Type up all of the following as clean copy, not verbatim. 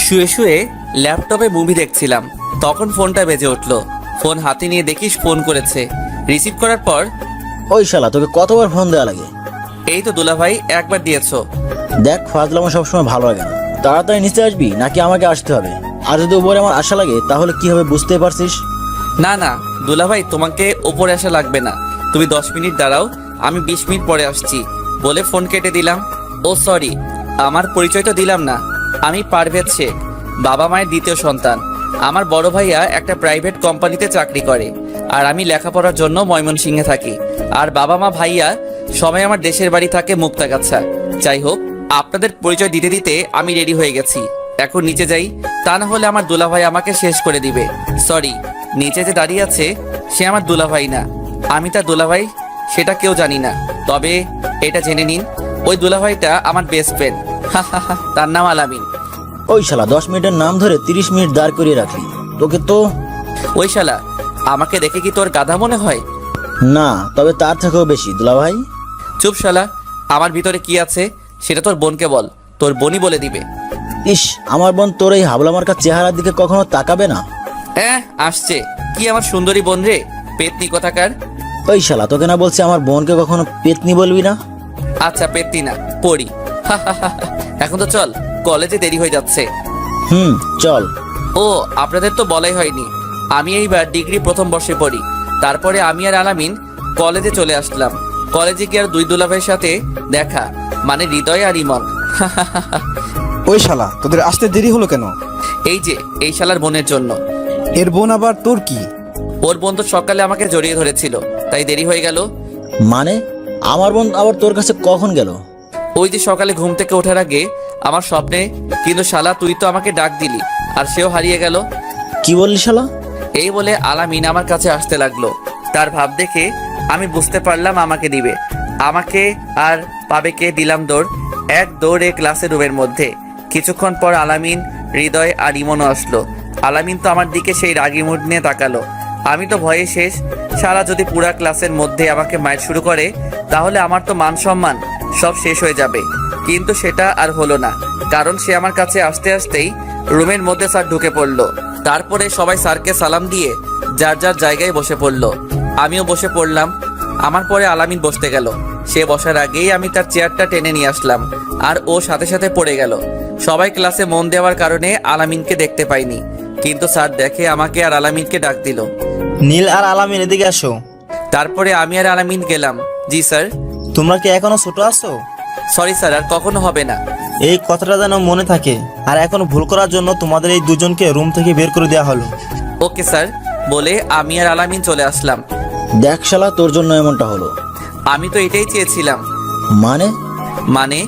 শুয়ে শুয়ে ল্যাপটপে মুভি দেখছিলাম, তখন ফোনটা বেজে উঠলো। ফোন হাতে নিয়ে দেখিস ফোন করেছে। রিসিভ করার পর, ওই শালা তোকে কতবার ফোন দেওয়া লাগে? এই তো দুলাভাই, একবার দিয়েছো। দেখ, ফাজলামো সবসময় ভালো লাগে না। তাড়াতাড়ি নিচে আসবি নাকি আমাকে আসতে হবে? আর যদি উপরে আমার আশা লাগে তাহলে কি হবে বুঝতে পারছিস? না না দুলাভাই, তোমাকে ওপরে আসা লাগবে না। তুমি 10 মিনিট দাঁড়াও, আমি 20 মিনিট পরে আসছি বলে ফোন কেটে দিলাম। ও সরি, আমার পরিচয় তো দিলাম না। আমি পারভেজ শেখ, বাবা মায়ের দ্বিতীয় সন্তান। আমার বড় ভাইয়া একটা প্রাইভেট কোম্পানিতে চাকরি করে, আর আমি লেখাপড়ার জন্য ময়মনসিংহে থাকি। আর বাবা মা ভাইয়া সবাই আমার দেশের বাড়ি থাকে মুক্তাগাছা। যাই হোক, আপনাদের পরিচয় দিতে দিতে আমি রেডি হয়ে গেছি। এখন নিচে যাই, তা না হলে আমার দুলাভাই আমাকে শেষ করে দিবে। সরি, নিচে যে দাঁড়িয়ে আছে সে আমার দুলাভাই না, আমি তার দুলাভাই সেটা কেউ জানি না। তবে এটা জেনে নিন, ওই দুলাভাইটা আমার বেস্ট ফ্রেন্ড। তার নাম আলামিন। ওই শালা 10 মিনিটের নাম ধরে 30 মিনিট দাঁড় করিয়ে রাখলি। তোকে তো ওই শালা, আমাকে দেখে কি তোর গাধা মনে হয়? না, তবে তার থেকেও বেশি দুলাভাই। চুপ শালা, আমার ভিতরে কি আছে সেটা তোর বোনকে বল, তোর বোনই বলে দিবে। ইস, আমার বোন তোর এই হাবলা মার্কা চেহারার দিকে কখনো তাকাবে না। আসছে কি আমার সুন্দরী বোন রে, পেতনি কথাকার। ওই শালা, তোকে না বলছি আমার বোনকে কখনো পেতনি বলবি না? আচ্ছা পেতনি না, পড়ি। এখন তো চল, কলেজে দেরি হয়ে যাচ্ছে। চল। ও, আপনাদের তো বলাই হয়নি, আমি এইবার ডিগ্রি প্রথম বর্ষে পড়ি। তারপরে আমি আর আলামিন কলেজে চলে আসলাম। কলেজে গিয়ে আর দুই দুলাভাইয়ের সাথে দেখা, মানে হৃদয় আর ইমন। ওই শালা, তোদের আসতে দেরি হলো কেন? এই যে এই শালার বোনের জন্য। এর বোন আবার তোর কি? ওর বোন তো সকালে আমাকে জড়িয়ে ধরেছিল, তাই দেরি হয়ে গেল। মানে আমার বোন আবার তোর কাছে কখন গেল? ওই যে সকালে ঘুম থেকে ওঠার আগে আমার স্বপ্নে। কিন্তু শালা, তুই তো আমাকে ডাক দিলি আর সেও হারিয়ে গেল। কি বললি শালা? এই বলে আলামিন আমার কাছে আসতে লাগলো। তার ভাব দেখে আমি বুঝতে পারলাম আমাকে দিবে। আমাকে আর পাবে কে, দিলাম দৌড়। এক দৌড়ে ক্লাসের রুমের মধ্যে। কিছুক্ষণ পর আলামিন, হৃদয় আর ইমনও আসলো। আলামিন তো আমার দিকে সেই রাগি মুড নিয়ে তাকালো। আমি তো ভয়ে শেষ। সারা যদি পুরা ক্লাসের মধ্যে আমাকে মাইর শুরু করে তাহলে আমার তো মান সম্মান সব শেষ হয়ে যাবে। কিন্তু সেটা আর হলো না, কারণ সে আমার কাছে আসতে আসতেই রুমের মধ্যে স্যার ঢুকে পড়লো। তারপরে সবাই স্যারকে সালাম দিয়ে যার যার জায়গায় বসে পড়লো। আমিও বসে পড়লাম। আমার পরে আলামিন বসতে গেল। সে বসার আগেই আমি তার চেয়ারটা টেনে নিয়ে আসলাম, আর ও সাথে সাথে পড়ে গেল। সবাই ক্লাসে মন দেওয়ার কারণে আলামিনকে দেখতে পাইনি, কিন্তু স্যার দেখে আমাকে আর আলামিনকে ডাক দিল। নীল আর আলামিন, এদিকে আসো। তারপরে আমি আর আলামিন গেলাম। জি স্যার। তোমরা কি এখনো ছোট আছো? সরি স্যার, আর কখনো হবে না। এই কথাটা যেন মনে থাকে। আর এখন ভুল করার জন্য তোমাদের এই দুজনকে রুম থেকে বের করে দেওয়া হলো। ওকে স্যার বলে আমি আর আলামিন চলে আসলাম। দেখ শালা, তোর জন্য এমনটা হলো। আমি তো এটাই চেয়েছিলাম। মানে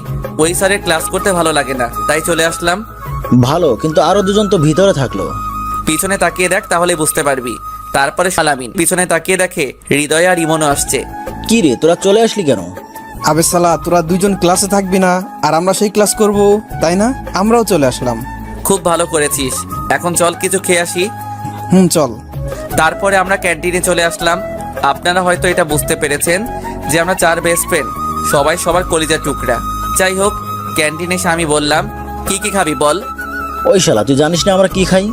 ওই স্যারের ক্লাস করতে ভালো লাগে না, তাই চলে আসলাম। ভালো, কিন্তু আরো দুজন তো ভিতরে থাকলো। পিছনে তাকিয়ে দেখ, তাহলে বুঝতে পারবি। তারপরে আলামিন পিছনে তাকিয়ে দেখে হৃদয় আর ইমনও আসছে। কি রে, তোরা চলে আসলি কেন? আবে শালা, তোরা দুজন ক্লাসে থাকবি না আর আমরা সেই ক্লাস করব, তাই না? আমরাও চলে আসলাম। খুব ভালো করেছিস। এখন চল কিছু খেয়ে আসি। চল। তারপরে আমরা ক্যান্টিনে চলে আসলাম। আপনারা হয়তো এটা বুঝতে পেরেছেন যে আমরা 4 বেস্ট ফ্রেন্ড, সবাই সবার কলিজার টুকরা। যাই হোক, ক্যান্টিনে এসে আমি বললাম, কি কি খাবি বল। ওই শালা, তুই জানিস না আমরা কি খাই?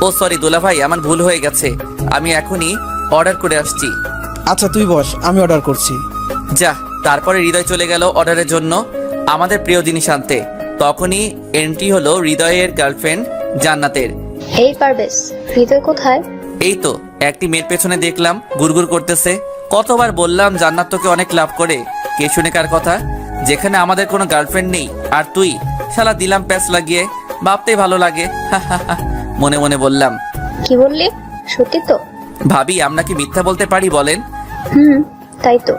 ও সরি দুলাভাই, আমার ভুল হয়ে গেছে, আমি এখনই অর্ডার করে আসছি। আচ্ছা তুই বস, আমি অর্ডার করছি। যা। তারপরে হৃদয় চলে গেল অর্ডারের জন্য আমাদের প্রিয় জিনিস আনতে। তখনই এন্ট্রি হলো হৃদয়ের গার্লফ্রেন্ড জান্নাতের। এই পারবেশ, হৃদয় কোথায়? এই তো একটি মেয়ের পেছনে দেখলাম গুড়গুড় করতেছে। কতবার বললাম জান্নাত তোকে অনেক লাভ করে, কে শুনে কার কথা, যেখানে আমাদের কোনো গার্লফ্রেন্ড নেই। আর তুই শালা দিলাম প্যাচ লাগিয়ে, ভাবতেই ভালো লাগে। মনে মনে বললাম। কি বললি? সত্যি তো? ভাবি, আমরা কি মিথ্যা বলতে পারি বলেন? তাই তো।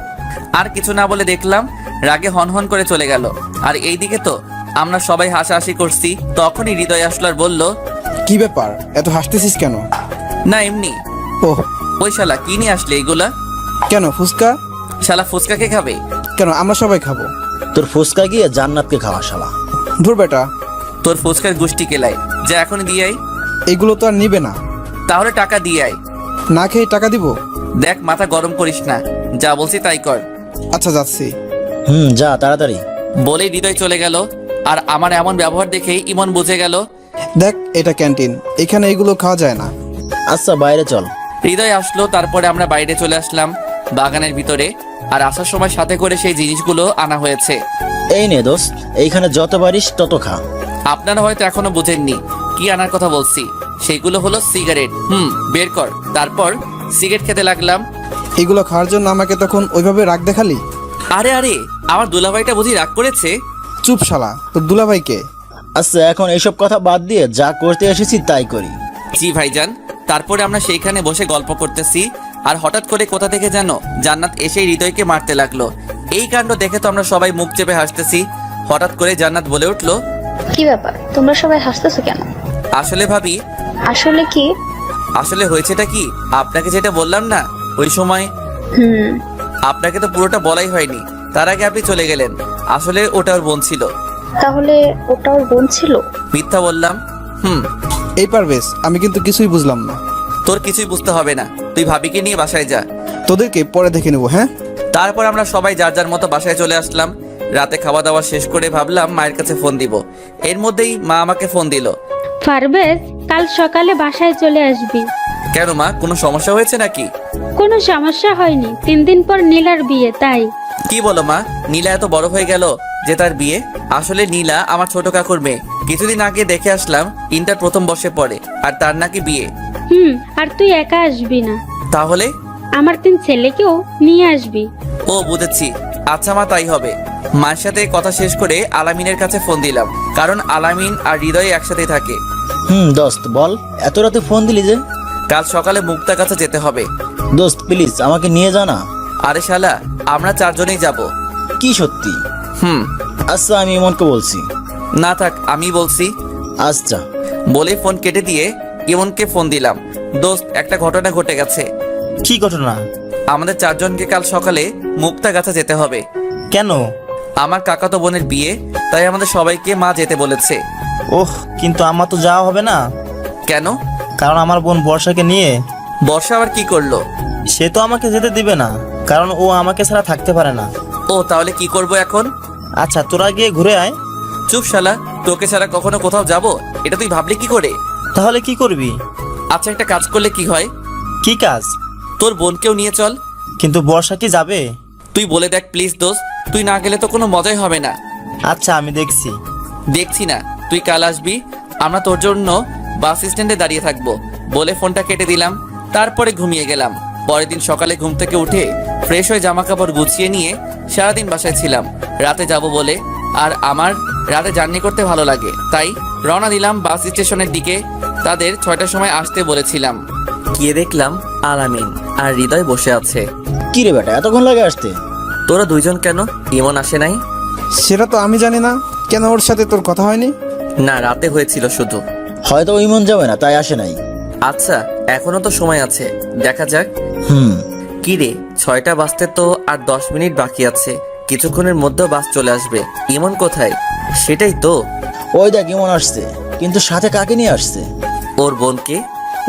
আর কিছু না বলে দেখলাম রাগে হনহন করে চলে গেল। আর এইদিকে তো আমরা সবাই হাসাহাসি করছি। তখনই হৃদয় আসলো আর বলল, কি ব্যাপার, এত হাসতেছিস কেন? না এমনি। ওহ, ওই শালা কি নিয়ে আসলে এইগুলা? কেন ফুচকা? শালা ফুচকা কে খাবে? কেন, আমরা সবাই খাবো। তোর ফুচকা গিয়ে জান্নাতকে খাওয়া শালা। ধুর বেটা, তোর ফুচকার গুষ্টি কেলাই, যা এখনই দিয়ে আই। এগুলো তো আর নিবে না। তাহলে টাকা দিয়ে আয়। না খেয়ে টাকা দিব? দেখ, মাথা গরম করিস না, যা বলছি তাই কর। আচ্ছা যাচ্ছি। যা তাড়াতাড়ি। বলেই হৃদয় চলে গেল। আর আমার এমন ব্যবহার দেখেই ইমন বুঝে গেল। দেখ, এটা ক্যান্টিন, এখানে এগুলো খাওয়া যায় না। আচ্ছা বাইরে চল। হৃদয় আসলো, তারপরে আমরা বাইরে চলে আসলাম বাগানের ভিতরে। আর আসার সময় সাথে করে সেই জিনিসগুলো আনা হয়েছে। এই নে দোস্ত, এইখানে যত পারিস তত খা। আপনারা হয়তো এখনো বুঝেননি কি আনার কথা বলছি। সেগুলো হলো সিগারেট। বের কর। তারপর সিগারেট খেতে লাগলাম। এগুলো খাওয়ার জন্য আমাকে তখন ওইভাবে রাগ দেখালি? আরে আরে, আমার দুলাভাইটা বুঝি রাগ করেছে? চুপ শালা, তোর দুলাভাইকে। আচ্ছা এখন এইসব কথা বাদ দিয়ে যা করতে এসেছি তাই করি। জি ভাইজান। তারপরে আমরা সেইখানে বসে গল্প করতেছি। আর হঠাৎ করে কোথা থেকে যেন জান্নাত এসে হৃদয়কে মারতে লাগলো। এই কাণ্ড দেখে তো আমরা সবাই মুখ চেপে হাসতেছি। হঠাৎ করে জান্নাত বলে উঠলো, কি ব্যাপার, তোমরা সবাই হাসতেছো কেন? আসলে ভাবি, আসলে কি? আসলে হয়েছেটা কি, আপনাকে যেটা বললাম না ওই সময়, হুম। আপনাকে তো পুরোটা বলাই হয়নি। তার আগে আপনি চলে গেলেন। আসলে ওটা ওর বোন ছিল। তাহলে ওটা ওর বোন ছিল? মিথ্যা বললাম? এই পারভেজ, আমি কিন্তু কিছুই বুঝলাম না। তোর কিছুই বুঝতে হবে না। তুই ভাবিকে নিয়ে বাসায় যা। তোদেরকে পরে দেখে নেবো, হ্যাঁ? তারপর আমরা সবাই যার যার মতো বাসায় চলে আসলাম। রাতে খাওয়া দাওয়া শেষ করে ভাবলাম মায়ের কাছে ফোন দিব। এর মধ্যেই মা আমাকে ফোন দিল। পারভেজ, কাল সকালে বাসায় চলে আসবি। কেন মা, কোনো সমস্যা হয়েছে নাকি? কোনো সমস্যা হয়নি, 3 দিন পর নীলার বিয়ে, তাই। কি বলো মা, নীলা এত বড় হয়ে গেল যে তার বিয়ে? আসলে নীলা আমার ছোট কাকুর মেয়ে। কিছুদিন আগে দেখে আসলাম, ইন্টার প্রথম বর্ষে পড়ে। আর তার নাকি বিয়ে। আর তুই একা আসবি না, তাহলে? আমার 3 ছেলেকেও নিয়ে আসবি। ও বুঝেছি। আচ্ছা মা, তাই হবে। মায়ের সাথে কথা শেষ করে আলামিনের কাছে ফোন দিলাম, কারণ আলামিন আর হৃদয় একসাথেই থাকে। দোস্ত বল, এত রাতে ফোন দিলি যে? কাল সকালে মুক্তার কাছে যেতে হবে। দোস্ত প্লিজ আমাকে নিয়ে যা না। আরে শালা, আমরা 4 জনেই যাব। কি সত্যি? আচ্ছা আমি ইমনকে বলছি। না থাক, আমি বলছি। আচ্ছা। বলে ফোন কেটে দিয়ে ইমনকে ফোন দিলাম। দোস্ত, একটা ঘটনা ঘটে গেছে। কি ঘটনা? আমাদের 4 জনকে কাল সকালে মুক্তা গাছা যেতে হবে। কেন? আমার কাকাতো বোনের বিয়ে, তাই আমাদের সবাইকে মা যেতে বলেছে। ওহ, কিন্তু আমার তো যাওয়া হবে না। কেন? কারণ আমার বোন বর্ষাকে নিয়ে। বর্ষা আবার কি করলো? সে তো আমাকে যেতে দিবে না, কারণ ও আমাকে ছাড়া থাকতে পারে না। ও, তাহলে কি করব এখন? আচ্ছা তোরা গিয়ে ঘুরে আয়। চুপ শালা, তোকে ছাড়া কখনো কোথাও যাব এটা তুই ভাবলি কি করে? তাহলে কি করবি? আচ্ছা, একটা কাজ করলে কি হয়? কি কাজ? তোর বোনকেও নিয়ে চল। কিন্তু বর্ষা কি যাবে? তুই বলে দেখ প্লিজ দোস্ত, তুই না গেলে তো কোনো মজাই হবে না। আচ্ছা আমি দেখছি। দেখছি না, তুই কাল আসবি। আমরা তোর জন্য বাস স্ট্যান্ডে দাঁড়িয়ে থাকবো। বলে ফোনটা কেটে দিলাম। তারপরে ঘুমিয়ে গেলাম। পরের দিন সকালে ঘুম থেকে উঠে ফ্রেশ হয়ে জামা কাপড় গুছিয়ে নিয়ে সারাদিন বাসায় ছিলাম রাতে যাব বলে। আর আমার রাতে জার্নি করতে ভালো লাগে, তাই রওনা দিলাম বাস স্টেশনের দিকে। তাদের 6টার সময় আসতে বলেছিলাম। গিয়ে দেখলাম আলামিন আর হৃদয় বসে আছে। কি রে বেটা, এতক্ষণ লাগে আসতে? তোরা 2 জন কেন? ইমন আসে নাই? সেটা তো আমি জানি না। কেন, ওর সাথে তোর কথা হয়নি? না, রাতে হয়েছিল শুধু। হয়তো ওই মন যাবে না তাই আসে নাই। আচ্ছা, এখনো তো সময় আছে, দেখা যাক। কি রে, 6টা বাজতে তো আর 10 মিনিট বাকি আছে। কিছুক্ষণের মধ্যে বাস চলে আসবে। ইমন কোথায়? সেটাই তো। ওই দেখ ইমন আসছে, কিন্তু সাথে কাকে নিয়ে আসছে? ওর বোনকে।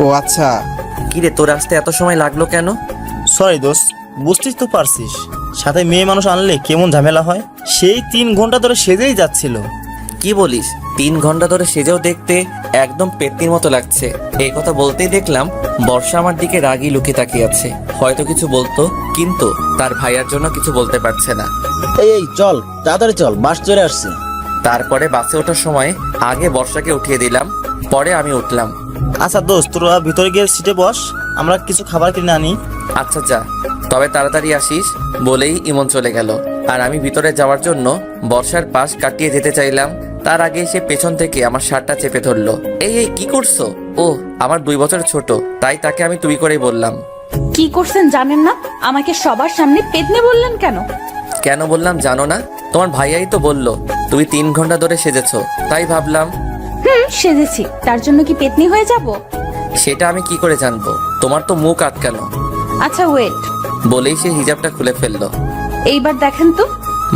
ও আচ্ছা। কি রে, তোর আসতে এত সময় লাগলো কেন? সরি দোস্ত, বুঝতেই তো পারছিস সাথে মেয়ে মানুষ আনলে কেমন ঝামেলা হয়। সেই 3 ঘন্টা ধরে সেজেই যাচ্ছিল। কি বলিস? 3 ঘন্টা ধরে সেজেও দেখতে একদম পেত্নির মতো লাগছে। এই কথা বলতেই দেখলাম বর্ষা আমার দিকে রাগী লুকিয়ে তাকিয়ে আছে। হয়তো কিছু বলতো, কিন্তু তার ভাইয়ার জন্য কিছু বলতে পারছে না। এই চল তাড়াতাড়ি চল, বাস চলে আসছে। তারপরে বাসে ওঠার সময় আগে বর্ষাকে উঠিয়ে দিলাম, পরে আমি উঠলাম। আচ্ছা দোস্ত, তোরা ভিতরে গিয়ে সিটে বস, আমরা কিছু খাবার কিনে আনি। আচ্ছা যা, তবে তাড়াতাড়ি আসিস। বলেই ইমন চলে গেল। আর আমি ভিতরে যাওয়ার জন্য বর্ষার পাশ কাটিয়ে যেতে চাইলাম। তার আগে সে পেছন থেকে আমার শার্টটা চেপে ধরলো। এই এই কি করছো? ও আমার 2 বছর ছোট, তাই তাকে আমি তুই করেই বললাম। কি করছেন জানেন না? আমাকে সবার সামনে পেতনি বললেন কেন? কেন বললাম জানো না? তোমার ভাইয়াই তো বললো তুমি 3 ঘন্টা ধরে সেজেছো, তাই ভাবলাম। সেজেছি, তার জন্য কি পেতনি হয়ে যাব? সেটা আমি কি করে জানবো? তোমার তো মুখ আটকানো। আচ্ছা ওয়েট। বলেই সে হিজাবটা খুলে ফেললো। এইবার দেখেন তো।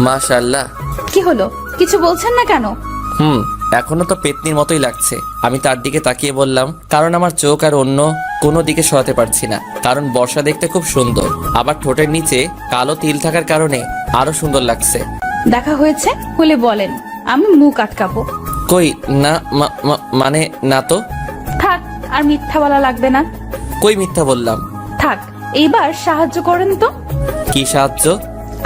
মাশাআল্লাহ। কি হলো, কিছু বলছেন না কেন? এখনো তো পেতনির মতোই লাগছে। আমি তার দিকে তাকিয়ে বললাম, কারণ আমার চোখ আর অন্য কোনো দিকে সরাতে পারছি না। কারণ বর্ষা দেখতে খুব সুন্দর, আবার ঠোঁটের নিচে কালো তিল থাকার কারণে আরো সুন্দর লাগছে। দেখা হয়েছে হলে বলেন, আমি মুখ আটকাবো। কই না, মানে না তো। থাক, আর মিথ্যা বলা লাগবে না। কই মিথ্যা বললাম? থাক, এইবার সাহায্য করেন তো। কি সাহায্য?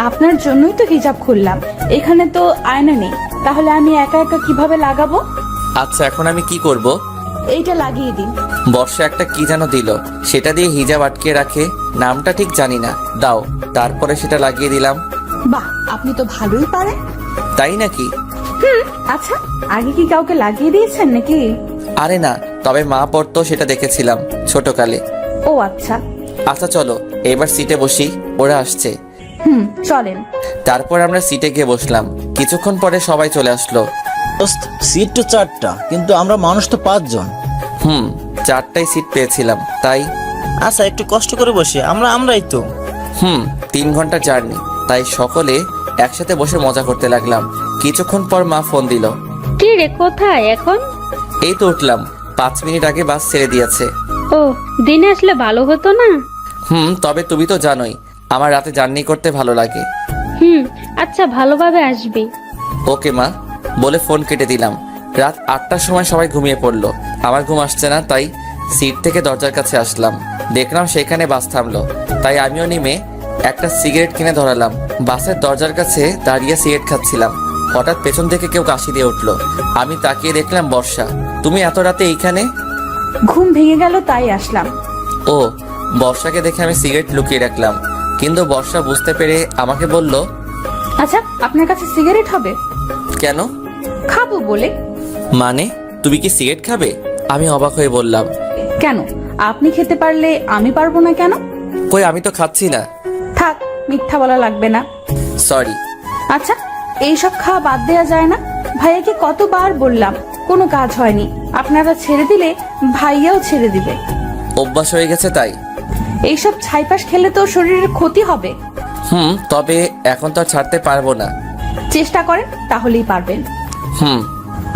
আপনার জন্যই তো হিজাব খুললাম, এখানে তো আয়না নেই, তাহলে আমি একা একা কিভাবে লাগাবো? আচ্ছা, এখন আমি কি করব? এইটা লাগিয়ে দিন। বর্ষা একটা কি যেন দিল, সেটা দিয়ে হিজাব আটকে রাখে, নামটা ঠিক জানি না, দাও। তারপরে সেটা লাগিয়ে দিলাম। বাহ, আপনি তো ভালোই পারেন। তাই নাকি? আচ্ছা, আগে কি কাউকে লাগিয়ে দিয়েছেন নাকি? আরে না, তবে মা পড়তো সেটা দেখেছিলাম ছোটকালে। ও আচ্ছা। আচ্ছা চলো এবার সিটে বসি, ওরা আসছে। চলেন। তারপর আমরা সিটে গিয়ে বসলাম। কিছুক্ষণ পরে সবাই চলে আসলো। দোস্ত, সিট তো 4টা, কিন্তু আমরা মানুষ তো 5 জন। 4টাই সিট পেয়েছিলাম তাই। আচ্ছা, একটু কষ্ট করে বসে আমরাই তো। 3 ঘন্টা জার্নি, তাই সকলে একসাথে বসে মজা করতে লাগলাম। কিছুক্ষণ পর মা ফোন দিল। কি রে, কোথায় এখন? এই তো উঠলাম, 5 মিনিট আগে বাস ছেড়ে দিয়েছে। ও, দিনে আসলে ভালো হতো না? তবে তুমি তো জানোই আমার রাতে জার্নি করতে ভালো লাগে। আচ্ছা, ভালোভাবে আসবি। ওকে মা, বলে ফোন কেটে দিলাম। রাত 8টার সময় সবাই ঘুমিয়ে পড়লো। আমার ঘুম আসছে না, তাই সিট থেকে দরজার কাছে আসলাম। দেখলাম সেখানে বাস থামলো, তাই আমিও নেমে একটা সিগারেট কিনে ধরালাম। বাসের দরজার কাছে দাঁড়িয়ে সিগারেট খাচ্ছিলাম। হঠাৎ পেছন থেকে কেউ কাশি দিয়ে উঠলো। আমি তাকিয়ে দেখলাম বর্ষা। তুমি এত রাতে এইখানে? ঘুম ভেঙে গেল তাই আসলাম। ও, বর্ষাকে দেখে আমি সিগারেট লুকিয়ে রাখলাম, কিন্তু বর্ষা বুঝতে পেরে আমাকে বলল, আচ্ছা, আপনার কাছে সিগারেট হবে? কেন? খাবো বলে। মানে তুমি কি সিগারেট খাবে? আমি অবাক হয়ে বললাম, কেন, আপনি খেতে পারলে আমি পারবো না কেন? কই আমি তো খাচ্ছি না। থাক, মিথ্যা বলা লাগবে না। সরি। আচ্ছা, এইসব খাওয়া বাদ দেওয়া যায় না? ভাইয়াকে কতবার বললাম, কোনো কাজ হয়নি। আপনারা ছেড়ে দিলে ভাইয়াও ছেড়ে দিবে। অভ্যাস হয়ে গেছে তাই। এইসব ছাইপাশ খেলে তো শরীরের ক্ষতি হবে। তবে এখন তো আর ছাড়তে পারবো না। চেষ্টা করেন, তাহলেই পারবেন। হুম।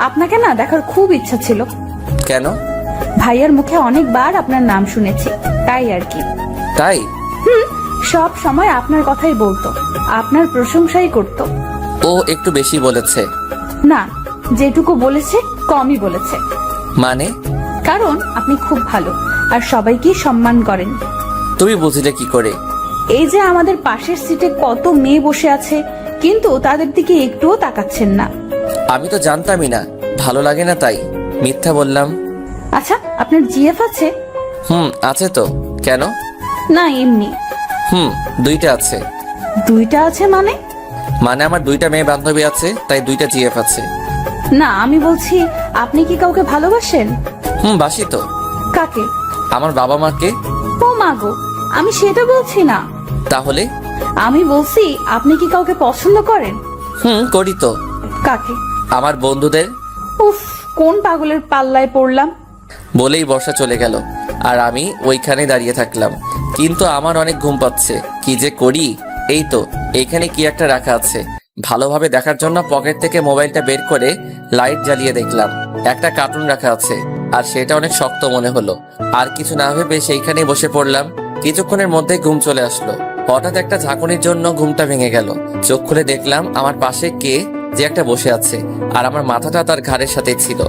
আপনাকে না দেখার খুব ইচ্ছা ছিল। কেন? ভাইয়ার মুখে অনেকবার আপনার নাম শুনেছি, তাই আর কি। তাই? সব সময় আপনার কথাই বলতো, আপনার প্রশংসাই করতো। ও একটু বেশি বলেছে। না, যেটুকু বলেছে কমই বলেছে। মানে? কারণ আপনি খুব ভালো আর সবাইকে সম্মান করেন। তুমি বুঝলে কি করে? এই যে আমাদের পাশের সিটে কত মেয়ে বসে আছে, কিন্তু তাদের দিকে একটুও তাকাচ্ছেন না। আমি তো জানতামই না, ভালো লাগে না তাই মিথ্যা বললাম। আচ্ছা, আপনার জিএফ আছে? আছে তো। কেন? না, এমনি। 2টা আছে। 2টা আছে মানে? মানে আমার 2টা মেয়ে বান্ধবী আছে, তাই 2টা জিএফ আছে। না, আমি বলছি আপনি কি কাউকে ভালোবাসেন? বাসি তো। কাকে? আমার বাবা মাকে। ও মাগো, আমি সেটা বলছি না। তাহলে? আমি বলছি আপনি কি কাউকে পছন্দ করেন? করি তো। কাকে? আমার বন্ধুদের। উফ, কোন পাগলের পাল্লায় পড়লাম। বলেই বর্ষা চলে গেল, আর আমি ওইখানে দাঁড়িয়ে থাকলাম। কিন্তু আমার অনেক ঘুম পাচ্ছে, কি যে করি। এই তো এইখানে কি একটা রাখা আছে, ভালোভাবে দেখার জন্য পকেট থেকে মোবাইলটা বের করে লাইট জ্বালিয়ে দেখলাম একটা কার্টুন রাখা আছে, আর সেটা অনেক শক্ত মনে হলো। আর কিছু না ভেবে সেইখানেই বসে পড়লাম। কিছুক্ষণের মধ্যে ঘুম চলে আসলো। হঠাৎ একটা ঝাঁকুনির জন্য ঘুমটা ভেঙে গেল। চোখ খুলে দেখলাম আমার পাশে কে যে একটা বসে আছে, আর আমার মাথাটা তার ঘাড়ের সাথে ছিল।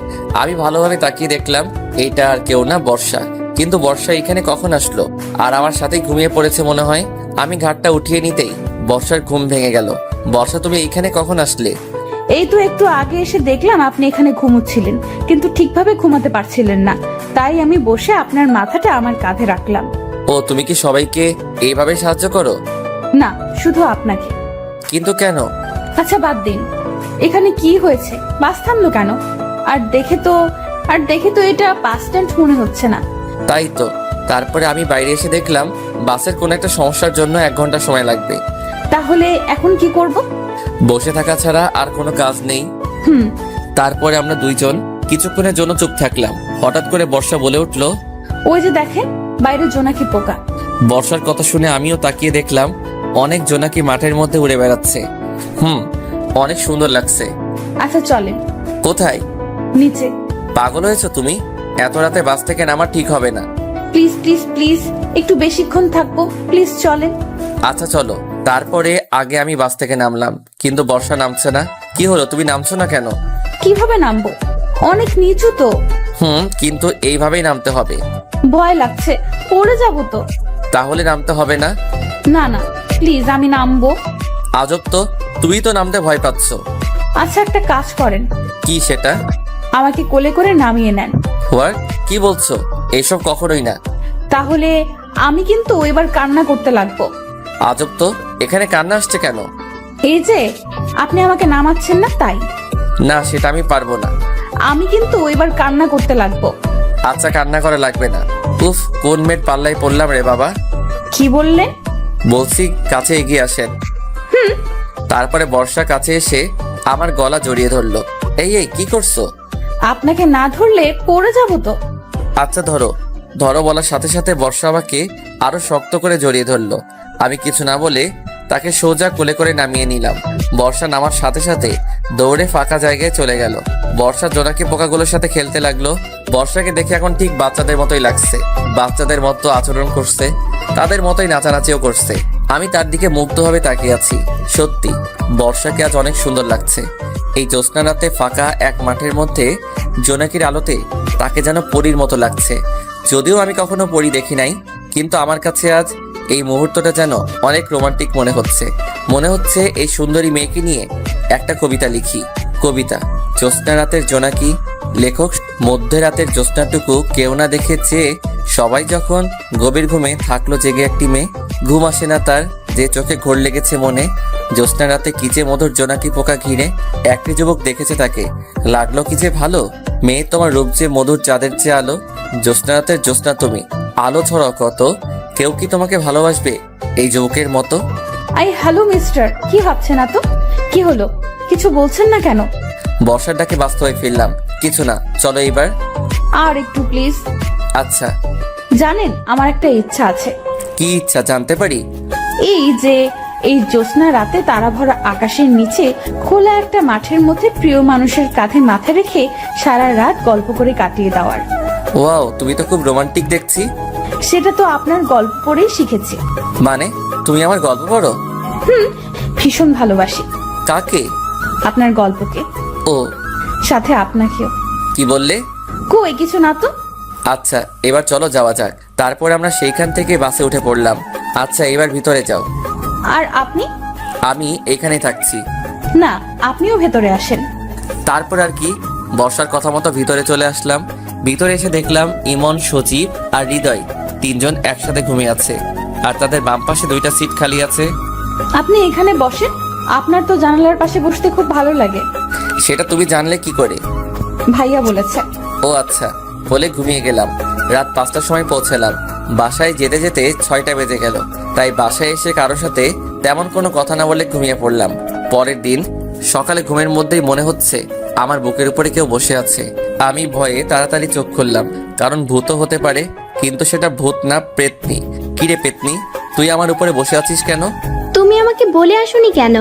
আমি ভালোভাবে তাকিয়ে দেখলাম এইটা আর কেউ না, বর্ষা। কিন্তু বর্ষা এখানে কখন আসলো? আর আমার সাথেই ঘুমিয়ে পড়েছে মনে হয়। আমি ঘাটটা উঠিয়ে নিতেই বর্ষার ঘুম ভেঙে গেল। বর্ষা, তুমি এইখানে কখন আসলে? এই তো একটু আগে এসে দেখলাম আপনি এখানে ঘুমোচ্ছিলেন, কিন্তু ঠিকভাবে ঘুমাতে পারছিলেন না, তাই আমি বসে আপনার মাথাটা আমার কাঁধে রাখলাম। ও, তুমি কি সবাইকে এইভাবে সাহায্য করো? না, শুধু আপনাকে। কিন্তু কেন? আচ্ছা বাদ দিন, এখানে কি হয়েছে? বাস থামলো কেন? আর দেখে তো এটা বাস স্ট্যান্ড মনে হচ্ছে না। তাই তো। তারপরে আমি বাইরে এসে দেখলাম বাসের কোনো একটা সমস্যার জন্য 1 ঘন্টা সময় লাগবে। তাহলে এখন কি করব? বসে থাকা ছাড়া আর কোনো কাজ নেই। তারপরে আমরা 2 জন কিছুক্ষণের জন্য চুপ থাকলাম। হঠাৎ করে বর্ষা বলে উঠলো, ওই যে দেখেন, বাইরে জোনাকি পোকা। বর্ষার কথা শুনে আমিও তাকিয়ে দেখলাম অনেক জোনাকি মাঠের মধ্যে উড়ে বেড়াচ্ছে। অনেক সুন্দর লাগছে। আচ্ছা চলেন। কোথায়? নিচে। পাগল হয়েছো তুমি? এত রাতে বাস থেকে নামা ঠিক হবে না। প্লিজ প্লিজ প্লিজ, একটু বেশিক্ষণ থাকবো, প্লিজ চলেন। আচ্ছা চলো। তারপরে আগে আমি বাস থেকে নামলাম, কিন্তু বর্ষা নামছে না। কি হলো, তুমি নামছো না কেন? কিভাবে নামবো? অনেক নিচু তো। কিন্তু এইভাবেই নামতে হবে। ভয় লাগছে, পড়ে যাবো তো। তাহলে নামতে হবে না? না না, প্লিজ আমি নামবো। আজব তো, তুমি তো নামতে ভয় পাচ্ছ। আচ্ছা একটা কাজ করেন, কি সেটা? আমাকে কোলে করে নামিয়ে নেন। হোয়াট? কি বলছো? এইসব কখনোই না। তাহলে আমি কিন্তু এবার কান্না করতে লাগবো। আজব তো, এখানে কান্না আসছে কেন? এই যে আপনি আমাকে নামাচ্ছেন না তাই। না, সেটা আমি পারবো না। আমি কিন্তু এবার কান্না করতে লাগবো। আচ্ছা, কান্না করা লাগবে না। উফ, কোন মেয়ের পাল্লায় পড়লাম রে বাবা। কি বললেন? বলছি কাছে এগিয়ে আসেন। তারপরে বর্ষা কাছে এসে আমার গলা জড়িয়ে ধরলো। এই এই, কি করছো? আপনাকে না ধরলে পড়ে যাবো তো। আচ্ছা ধরো। ধরো বলার সাথে সাথে বর্ষা আমাকে আরো শক্ত করে জড়িয়ে ধরলো। আমি কিছু না বলে তাকে সোজা কোলে করে নামিয়ে নিলাম। বর্ষা নামার সাথে সাথে দৌড়ে ফাঁকা জায়গায় চলে গেল। বর্ষা জোনাকি পোকাগুলোর সাথে খেলতে লাগলো। বর্ষাকে দেখে এখন ঠিক বাচ্চাদের মতোই লাগছে। বাচ্চাদের মতো আচরণ করছে, তাদের মতোই নাচানাচিও করছে। আমি তার দিকে মুগ্ধভাবে তাকিয়ে আছি। সত্যি বর্ষাকে আজ অনেক সুন্দর লাগছে। এই জ্যোৎস্না রাতে ফাঁকা এক মাঠের মধ্যে জোনাকির আলোতে তাকে যেন পরীর মতো লাগছে। যদিও আমি কখনো পরী দেখি নাই, কিন্তু আমার কাছে আজ এই মুহূর্তটা যেন অনেক রোমান্টিক মনে হচ্ছে। মনে হচ্ছে এই সুন্দরী মেয়েকে নিয়ে একটা কবিতা লিখি। কবিতা: জ্যোৎস্না রাতের জোনাকি। লেখক: মধ্যরাতের জ্যোৎস্নাটুকু কেউ না দেখে চেয়ে সবাই যখন গভীর ঘুমে থাকলো জেগে একটি মেয়ে। ঘুম আসে না তার, যে চোখে ঘোর লেগেছে মনে। জ্যোৎস্না রাতে কি যে মধুর জোনাকি পোকা ঘিরে একটি যুবক দেখেছে তাকে, লাগলো কি যে ভালো। মেয়ে তোমার রূপ যে মধুর চাঁদের চেয়ে আলো। জ্যোৎস্না রাতের জ্যোৎস্না তুমি, আলো ছড়াও কত। কেউ কি তোমাকে ভালোবাসবে এই যুবকের মতো? হ্যালো মিস্টার, কি ভাবছেন না তো? কি হলো, কিছু বলছেন না কেন? বর্ষার ডাকে ব্যস্ত হয়ে ফিরলাম। কিছু না, চলো এইবার। আর একটু প্লিজ। আচ্ছা। জানেন আমার একটা ইচ্ছা আছে। কি ইচ্ছা জানতে পারি? এই যে এই জ্যোৎস্না রাতে তারা ভরা আকাশের নিচে খোলা একটা মাঠের মধ্যে প্রিয় মানুষের কাঁধে মাথা রেখে সারা রাত গল্প করে কাটিয়ে দেওয়ার। ওয়াও, তুমি তো খুব রোমান্টিক দেখছি। সেটা তো আপনার গল্প পড়েই শিখেছি। মানে তুমি আমার গল্প পড়ো? ভীষণ ভালোবাসি। কাকে? আপনার গল্পকে, ও সাথে আপনাকেও। কি বললে? কই কিছু না তো। আচ্ছা, এবার চলো যাওয়া যাক। তারপর আমরা সেইখান থেকে বাসে উঠে পড়লাম। আচ্ছা, এবার ভিতরে যাও। আর আপনি? আমি এখানে থাকছি। না, আপনিও ভেতরে আসেন। তারপর আর কি, বর্ষার কথা মতো ভিতরে চলে আসলাম। ভিতরে এসে দেখলাম ইমন, সজীব আর হৃদয় তিনজন একসাথে ঘুমিয়ে আছে, আর তাদের বাম পাশে 2টা সিট খালি আছে। আপনি এখানে বসেন, আপনার তো জানালার পাশে বসতে খুব ভালো লাগে। সেটা তুমি জানলে কি করে? ভাইয়া বলেছে। ও আচ্ছা, বলে ঘুমিয়ে গেলাম। রাত 5টার সময় পৌঁছালাম। বাসায় যেতে যেতে 6টা বেজে গেল। তাই বাসায় এসে কারোর সাথে তেমন কোনো কথা না বলে ঘুমিয়ে পড়লাম। পরের দিন সকালে ঘুমের মধ্যেই মনে হচ্ছে আমার বুকের উপরে কেউ বসে আছে। আমি ভয়ে তাড়াতাড়ি চোখ খুললাম, কারণ ভূতও হতে পারে, কিন্তু সেটা ভূত না, পেতনি। কিরে পেতনি, তুই আমার উপরে বসে আছিস কেন? তুমি আমাকে বলে আসোনি কেন?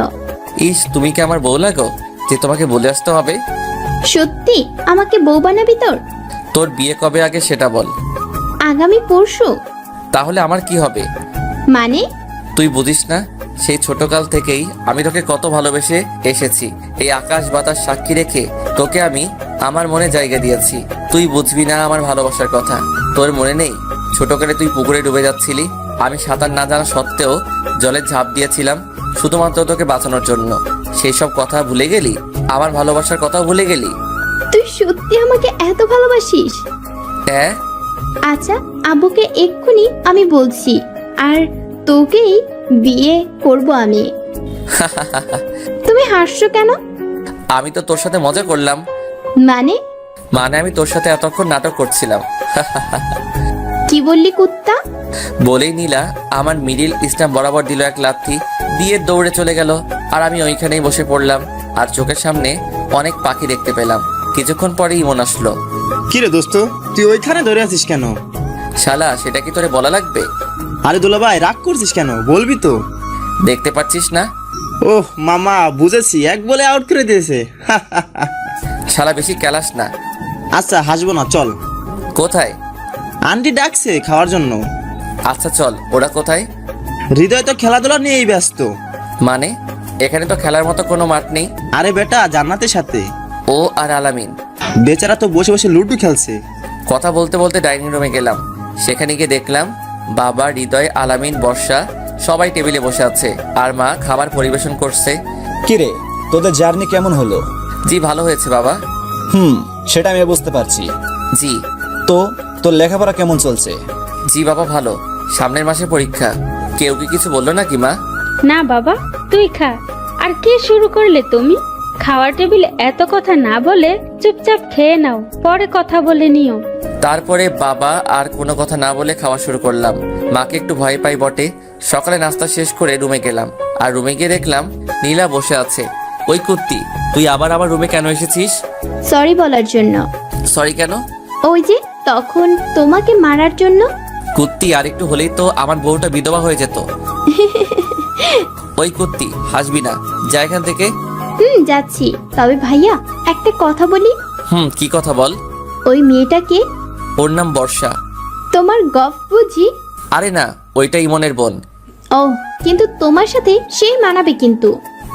ইস, তুমি কি আমার বউ লাগো যে তোমাকে বলে আসতে হবে? সত্যি আমাকে বউ বানাবি তোর? তোর বিয়ে কবে আগে সেটা বল। আগামী পরশু। তাহলে আমার কি হবে? মানে? তুই বুঝিস না, সেই ছোটকাল থেকেই আমি তোকে কত ভালোবেসে এসেছি। এই আকাশ বাতাস সাক্ষী রেখে তোকে আমি আমার মনে জায়গা দিয়েছি। তুই বুঝবি না আমার ভালোবাসার কথা। তোর মনে নেই ছোটকালে তুই পুকুরে ডুবে যাচ্ছিলি, আমি সাঁতার না জানা সত্ত্বেও জলে ঝাঁপ দিয়েছিলাম শুধুমাত্র তোকে বাঁচানোর জন্য। সেই সব কথা ভুলে গেলি? আমার ভালোবাসার কথাও ভুলে গেলি? তুই সত্যি আমাকে এত ভালোবাসিস? হ্যাঁ। আচ্ছা, আব্বুকে এক্ষুনি আমি বলছি, আর তোকেই বিয়ে করব আমি। তুমি হাসছো কেন? আমি তো তোর সাথে মজা করলাম। মানে? মানে আমি তোর সাথে এতক্ষণ নাটক করছিলাম। কি বললি কুত্তা? বলেই নীলা আমার মিডিল স্টাম্প বরাবর দিল এক লাথি, দিয়ে দৌড়ে চলে গেল। আর আমি ওইখানেই বসে পড়লাম, আর চোখের সামনে অনেক পাখি দেখতে পেলাম। কিছুক্ষণ পরে ইমন আসলো। কিরে দোস্ত, তুই ওইখানে ধরে আছিস কেন? শালা, সেটা কি তোরে বলা লাগবে? আরে দুলা ভাই, রাগ করছিস কেন? বলবি তো। দেখতে পাচ্ছিস না? ওহ মামা, বুঝেছি, এক বলে আউট করে দিয়েছে। শালা, বেশি ক্যালাস না। আচ্ছা হাসবো না, চল। কোথায়? আন্টি ডাকছে খাওয়ার জন্য। আচ্ছা চল। ওরা কোথায়? হৃদয় তো খেলাধুলা নিয়েই ব্যস্ত। মানে এখানে তো খেলার মতো কোনো মাঠ নেই। আরে বেটা, জান্নাতের সাথে। ও আর আলামিন বেচারা তো বসে বসে লুডো খেলছে। কথা বলতে বলতে ডাইনিং রুমে গেলাম। সেখানে গিয়ে দেখলাম বাবা, হৃদয়, আলামিন, বর্ষা সবাই টেবিলে বসে আছে আর মা খাবার পরিবেশন করছে। কিরে, তোদের জার্নি কেমন হলো? জি ভালো হয়েছে বাবা। সেটা আমি বুঝতে পারছি। জি। তো তোর লেখাপড়া কেমন চলছে? জি বাবা ভালো, সামনের মাসে পরীক্ষা। কেউ কি কিছু বললো নাকি মা? না বাবা, তুই খা। আর কি শুরু করলে তুমি? খাওয়ার টেবিলে এত কথা না বলে চুপচাপ খেয়ে নাও, পরে কথা বলে নিও। তারপরে বাবা আর কোনো কথা না বলে খাওয়া শুরু করলাম। মাকে একটু ভয় পাই বটে। সকালে নাস্তা শেষ করে রুমে গেলাম আর রুমে গিয়ে দেখলাম নীলা বসে আছে। ওই কুত্তি, তুই আবার আমার রুমে কেন এসেছিস? সরি বলার জন্য। সরি কেন? ওই যে তখন তোমাকে মারার জন্য। কুত্তি, আর একটু হলেই তো আমার বউটা বিধবা হয়ে যেত। ওই কুত্তি, হাসবি না, যা এখান থেকে। যাচ্ছি। তবে ভাইয়া একটা কথা বলি। কি কথা বল? ওই মেয়েটাকে, ওর নাম বর্ষা। তোমার গফ বুঝি? আরে না, ওইটা ইমনের বোন। ও, কিন্তু তোমার সাথে সেই মানাবে কিন্তু।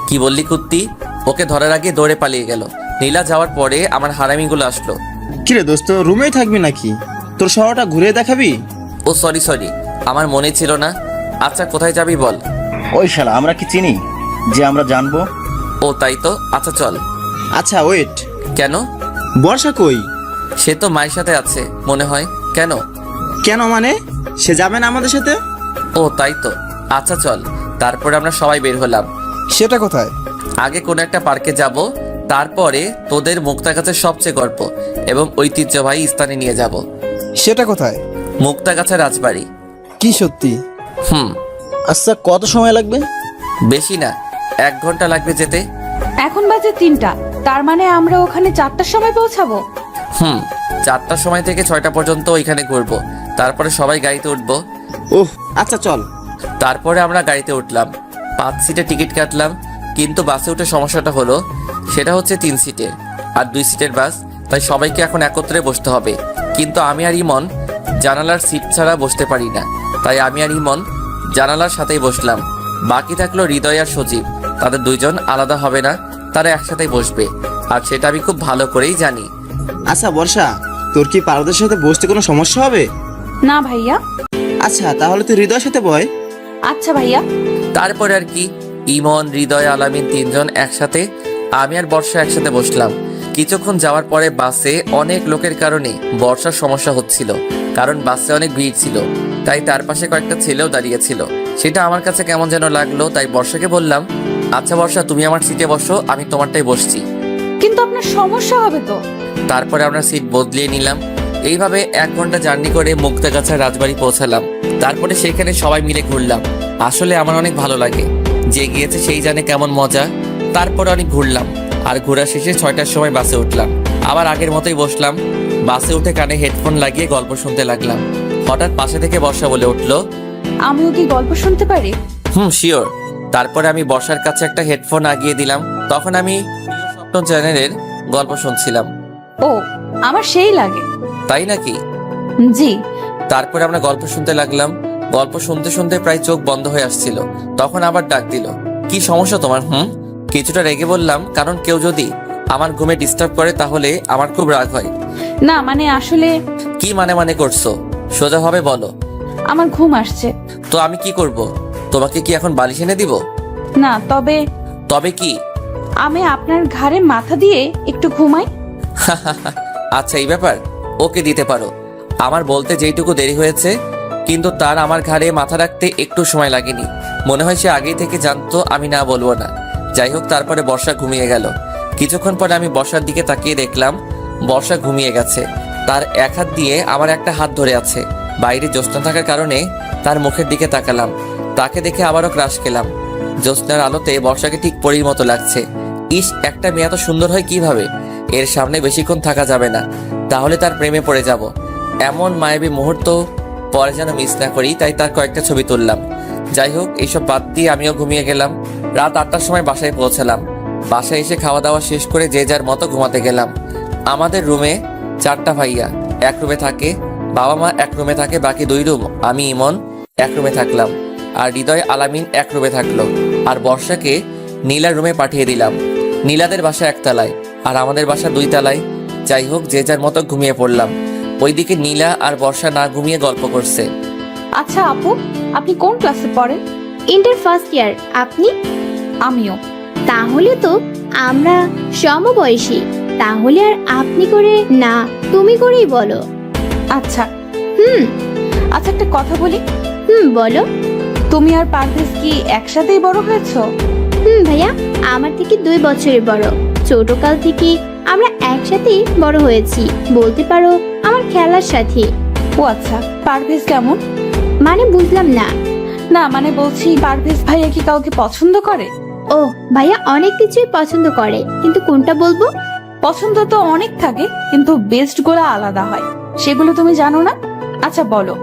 কি বললি কুত্তি? ওকে ধরার আগে দৌড়ে পালিয়ে গেল। নীলা যাওয়ার পরে আমার হারামিগুলো আসলো। কিরে দোস্ত, রুমেই থাকবি নাকি? তোর শহরটা ঘুরে দেখাবি? ও সরি, আমার মনে ছিল না। আচ্ছা কোথায় যাবি বল? ওই শালা, আমরা কি চিনি যে আমরা জানবো? ও তাই তো, আচ্ছা চল। আচ্ছা ওয়েট, কেন? বর্ষা কই? সে তো মায়ের সাথে আছে মনে হয়। কেন? কেন মানে? সে যাবে না আমাদের সাথে? ও তাই তো, আচ্ছা চল। তারপরে আমরা সবাই বের হলাম। সেটা কোথায়? আগে কোনো একটা পার্কে যাব, তারপরে তোদের মুক্তাগাছার সবচেয়ে গল্প এবং ঐতিহ্যবাহী স্থানে নিয়ে যাব। সেটা কোথায়? মুক্তাগাছা রাজবাড়ি। কি সত্যি? আচ্ছা, কত সময় লাগবে? বেশি না, 1 ঘন্টা লাগবে যেতে। এখন বাজে 3টা, তার মানে আমরা ওখানে 4টার সময় পৌঁছাবো। 4টার সময় থেকে 6টা পর্যন্ত ওইখানে ঘুরবো, তারপরে সবাই গাড়িতে উঠবো। ওহ আচ্ছা চল। তারপরে আমরা গাড়িতে উঠলাম। 5 সিটের টিকিট কাটলাম, কিন্তু বাসে উঠে সমস্যাটা হলো, সেটা হচ্ছে 3 সিটের আর 2 সিটের বাস, তাই সবাইকে এখন একত্রে বসতে হবে। কিন্তু আমি আর ইমন জানালার সিট ছাড়া বসতে পারি না, তাই আমি আর ইমন জানালার সাথেই বসলাম। বাকি থাকলো হৃদয় আর সজীব। তাদের 2 জন আলাদা হবে না, তারা একসাথেই বসবে, আর সেটা আমি খুব ভালো করেই জানি। আচ্ছা বর্ষা, তোর কি পারদের সাথে বসতে কোনো সমস্যা হবে? না ভাইয়া। আচ্ছা তাহলে তুই হৃদয়ের সাথে বয়। আচ্ছা ভাইয়া। তারপরে আর কি, ইমন, হৃদয়, আলামিন 3 জন একসাথে, আমি আর বর্ষা একসাথে বসলাম। কিছুক্ষণ যাওয়ার পরে বাসে অনেক লোকের কারণে বর্ষার সমস্যা হচ্ছিল, কারণ বাসে অনেক ভিড় ছিল, তাই তার পাশে কয়েকটা ছেলেও দাঁড়িয়েছিল। সেটা আমার কাছে কেমন যেন লাগলো, তাই বর্ষাকে বললাম, আচ্ছা বর্ষা তুমি আমার সিটে বসো, আমি তোমারটাই বসছি। কিন্তু আপনার সমস্যা হবে তো। তারপরে আমরা সিট বদলিয়ে নিলাম। এইভাবে 1 ঘন্টা জার্নি করে মুক্তাগাছা রাজবাড়ি পৌঁছালাম। তারপরে সেখানে সবাই মিলে ঘুরলাম। আসলে আমার অনেক ভালো লাগে, যে গিয়েছে সেই জানে কেমন মজা। তারপরে অনেক ঘুরলাম আর ঘোরা শেষে 6টার সময় বাসে উঠলাম। আবার আগের মতোই বসলাম। বাসে উঠে কানে হেডফোন লাগিয়ে গল্প শুনতে লাগলাম। হঠাৎ পাশে থেকে বর্ষা বলে উঠলো, আমিও কি গল্প শুনতে পারি? শিওর। তারপরে আমি বর্ষার কাছে একটা হেডফোন আগিয়ে দিলাম। তখন আমি প্রিয় স্বপ্ন চ্যানেলের গল্প শুনছিলাম। ও, আমার সেই লাগে। তাই নাকি? জি। তারপরে আমরা গল্প শুনতে লাগলাম। গল্প শুনতে শুনতে প্রায় চোখ বন্ধ হয়ে আসছিল। তখন আবার ডাক দিল, কি সমস্যা তোমার? কিছুটা রেগে বললাম, কারণ কেউ যদি আমার ঘুমে ডিস্টার্ব করে তাহলে আমার খুব রাগ হয়। না মানে আসলে। কি মানে করছো? সোজাভাবে বলো। আমার ঘুম আসছে। তো আমি কি করব? তোমাকে কি এখন বালিশ এনে দিব? না, তবে। তবে কি? আমি আপনার ঘাড়ে মাথা দিয়ে একটু ঘুমাই। আচ্ছা এই ব্যাপার, ওকে দিতে পারো। আমার বলতে যেইটুকু দেরি হয়েছে, কিন্তু তার আমার ঘাড়ে মাথা রাখতে একটু সময় লাগেনি। মনে হয় সে আগেই থেকে জানতো আমি না বলবো না। যাই হোক, তারপরে বর্ষা ঘুমিয়ে গেল। কিছুক্ষণ পরে আমি বর্ষার দিকে তাকিয়ে দেখলাম বর্ষা ঘুমিয়ে গেছে। তার এক হাত দিয়ে আমার একটা হাত ধরে আছে। বাইরে জ্যোৎস্না থাকার কারণে তার মুখের দিকে তাকালাম। তাকে দেখে আবারও ক্রাশ খেলাম। জ্যোৎস্নার আলোতে বর্ষাকে ঠিক পরীর মতো লাগছে। ইস, একটা মেয়ে এত সুন্দর হয় কিভাবে? এর সামনে বেশিক্ষণ থাকা যাবে না, তাহলে তার প্রেমে পড়ে যাব। এমন মায়াবী মুহূর্ত পরে যেন মিস না করি, তাই তার কয়েকটা ছবি তুললাম। যাই হোক, এইসব বাদ দিয়ে আমিও ঘুমিয়ে গেলাম। রাত 8টার সময় বাসায় পৌঁছালাম। বাসায় এসে খাওয়া দাওয়া শেষ করে যে যার মতো ঘুমাতে গেলাম। আমাদের রুমে 4টা ভাইয়া এক রুমে থাকে, বাবা মা এক রুমে থাকে, বাকি 2 রুম আমি ইমন এক রুমে থাকলাম। আর হৃদয় আলামিন এক রুমে থাকলো। আর বর্ষাকে নীলার রুমে পাঠিয়ে দিলাম। নীলাদের বাসা একতলায় আর আমাদের বাসা 2 তলায়। যাই হোক, যে যার মতো ঘুমিয়ে পড়লাম। ওইদিকে নীলা আর বর্ষা না ঘুমিয়ে গল্প করছে। আচ্ছা আপু, আপনি কোন ক্লাসে পড়েন? Inter first year. আপনি? আমিও। তাহলে তো আমরা সমবয়সী। তাহলে আর আপনি করে না, তুমি করেই বলো। আচ্ছা হুম আচ্ছা, একটা কথা বলি। বলো। তুমি আর পারভেজ কি একসাথেই বড় হয়েছো? ভাইয়া আমার থেকে 2 বছরের বড়। ছোটকাল থেকে আমরা একসাথেই বড় হয়েছি, বলতে পারো আমার খেলার সাথে। ও আচ্ছা, পারভেজ কেমন? মানে বুঝলাম না। না মানে বলছি, পারভেজ ভাইয়া কি কাউকে পছন্দ করে? ও ভাইয়া অনেক কিছুই পছন্দ করে, কিন্তু কোনটা বলবো? পছন্দ তো অনেক থাকে, কিন্তু বেস্ট গুলো আলাদা হয়, সেগুলো তুমি জানো না? আচ্ছা বলো।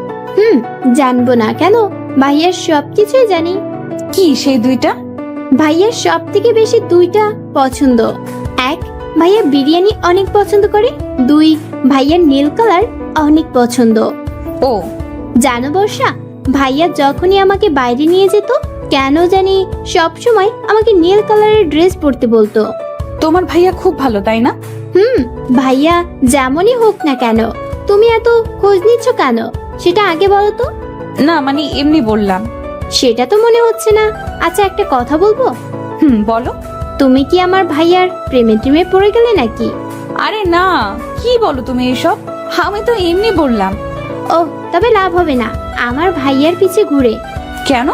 জানবো না কেন, ভাইয়ার সবকিছুই জানি। কি সেই 2টা? ভাইয়ার সব থেকে বেশি 2টা পছন্দ। 1, ভাইয়া বিরিয়ানি অনেক পছন্দ করে। 2, ভাইয়ার নীল কালার অনেক পছন্দ। ও জানো বর্ষা, ভাইয়া যখনই আমাকে বাইরে নিয়ে যেত, কেন জানি সব সময় আমাকে নীল কালারের ড্রেস পরতে বলতো। তোমার ভাইয়া খুব ভালো, তাই না? ভাইয়া যেমনই হোক না কেন, তুমি এত খোঁজ নিচ্ছ কেন সেটা আগে বলো তো। না মানে এমনি বললাম। সেটা তো মনে হচ্ছে না। আচ্ছা একটা কথা বলবো? বলো। তুমি কি আমার ভাইয়ার প্রেমে পড়ে গেলে নাকি? আরে না, কি বলো তুমি এসব? আমি তো এমনি বললাম। ও তবে লাভ হবে না আমার ভাইয়ার পিছে ঘুরে। কেন?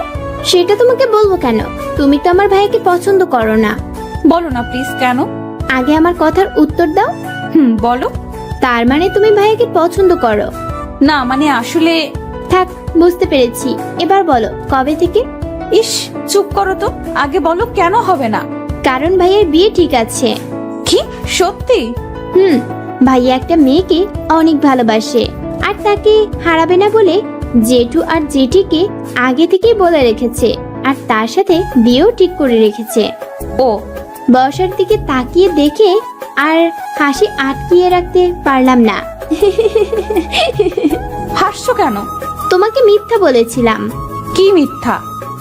সেটা তোমাকে বলবো কেন? তুমি তো আমার ভাইয়াকে পছন্দ করো না। বলো না প্লিজ, কেন? আগে আমার কথার উত্তর দাও। বলো। তার মানে তুমি ভাইয়াকে পছন্দ করো না মানে আসলে। থাক, বুঝতে পেরেছি। এবার বলো কবে থেকে? ইস চুপ করো তো, আগে বলো কেন হবে না? কারণ ভাইয়ার বিয়ে ঠিক আছে। কি সত্যি? ভাইয়া একটা মেয়েকে অনেক ভালোবাসে আর তাকে হারাবে না বলে জেঠু আর জেঠিকে আগে থেকেই বলে রেখেছে, আর তার সাথে বিয়েও ঠিক করে রেখেছে। ও বর্ষার দিকে তাকিয়ে দেখে আর হাসি আটকিয়ে রাখতে পারলাম না। হাসছো কেন? তোমাকে মিথ্যা বলেছিলাম। কি মিথ্যা?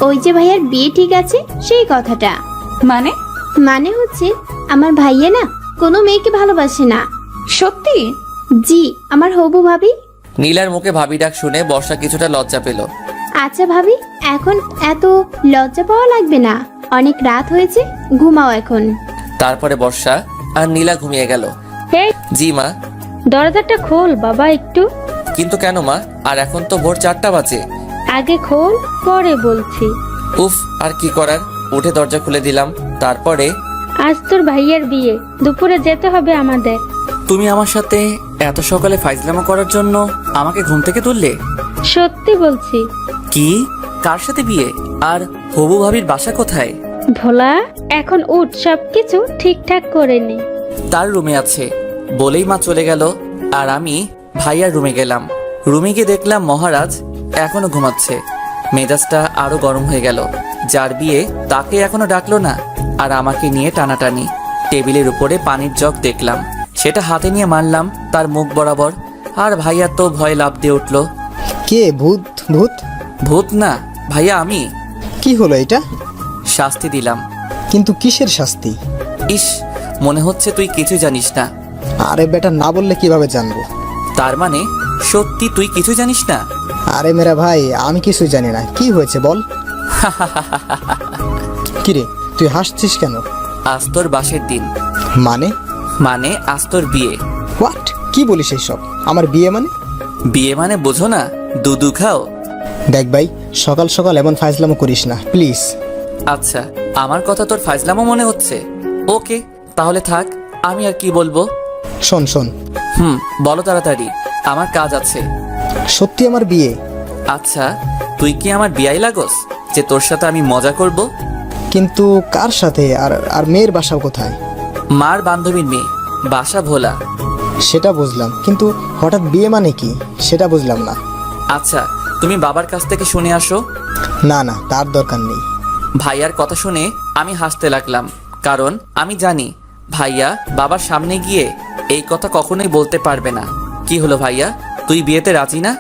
ওই যে ভাইয়ার বিয়ে ঠিক আছে সেই কথাটা। মানে? মানে হচ্ছে আমার ভাইয়া না কোনো মেয়েকে ভালোবাসে না। সত্যি? জি, আমার হবু ভাবি। নীলার মুখে ভাবি ডাক শুনে বর্ষা কিছুটা লজ্জা পেল। আচ্ছা ভাবি, এখন এত লজ্জা পাওয়া লাগবে না, অনেক রাত হয়েছে, ঘুমাও এখন। তারপরে বর্ষা আর নীলা ঘুমিয়ে গেল। এই জি মা। দরজাটা খোল বাবা একটু। কিন্তু কেন মা? আর এখন তো ভোর 4টা বাজে। আগে খোল, পরে বলছি। উফ, আর কি করার, উঠে দরজা খুলে দিলাম। তারপরে আজ তোর ভাইয়ের বিয়ে, দুপুরে যেতে হবে আমাদের। তুমি আমার সাথে এত সকালে ফাইজলামো করার জন্য আমাকে ঘুম থেকে তুললে? সত্যি বলছি। কি? কার সাথে বিয়ে? আর হবু ভাবির বাসা কোথায়? ভোলা, এখন উঠ, সবকিছু ঠিকঠাক করে নে। তার রুমে আছে বলেই মা চলে গেল। আর আমি ভাইয়ার রুমে গেলাম। রুমে গিয়ে দেখলাম মহারাজ এখনো ঘুমাচ্ছে। মেজাজটা আরো গরম হয়ে গেল। যার বিয়ে তাকে এখনো ডাকলো না, আর আমাকে নিয়ে টানাটানি। টেবিলের উপরে পানির জগ দেখলাম, সেটা হাতে নিয়ে মারলাম তার মুখ বরাবর। আর ভাইয়া তো ভয় লাফ দিয়ে উঠলো। কে? ভূত? ভূত? ভূত না ভাইয়া, আমি। কি হলো এটা? শাস্তি দিলাম। কিন্তু কিসের শাস্তি? ইস, মনে হচ্ছে তুই কিছু জানিস না। আরে বেটা, না বললে কিভাবে জানবো? তার মানে সত্যি তুই কিছু জানিস না? আরে মেরা ভাই, আমি কিছুই জানি না। কি হয়েছে বল। কিরে তুই হাসছিস কেন? আজ তোর বাসের দিন। মানে? মানে আজ তোর বিয়ে। হোয়াট? কি বলিস এইসব? আমার বিয়ে মানে? বিয়ে মানে বোঝো না? দুধু খাও। দেখ ভাই, সকাল সকাল এমন ফাইজলামো করিস না প্লিজ। আচ্ছা, আমার কথা তোর ফাইজলামো মনে হচ্ছে? ওকে, তাহলে থাক, আমি আর কি বলবো। শোন শোন। বলো তাড়াতাড়ি, আমার কাজ আছে। সত্যি আমার বিয়ে? আচ্ছা, তুই কি আমার বিয়াই লাগোস যে তোর সাথে আমি মজা করব? কিন্তু কার সাথে? আর আর মেয়ের বাসা কোথায়? মার বান্ধবীর মেয়ে, বাসা ভোলা। সেটা বুঝলাম, কিন্তু হঠাৎ বিয়ে মানে কি সেটা বুঝলাম না। আচ্ছা, তুমি বাবার কাছ থেকে শুনে আসো। না না, তার দরকার নেই। ভাইয়ার কথা শুনে আমি হাসতে লাগলাম, কারণ আমি জানি ভাইয়া বাবার সামনে গিয়ে এই কথা কখনোই বলতে পারবে না। কি হলো ভাইয়া, তুই বিয়েতে রাজি না?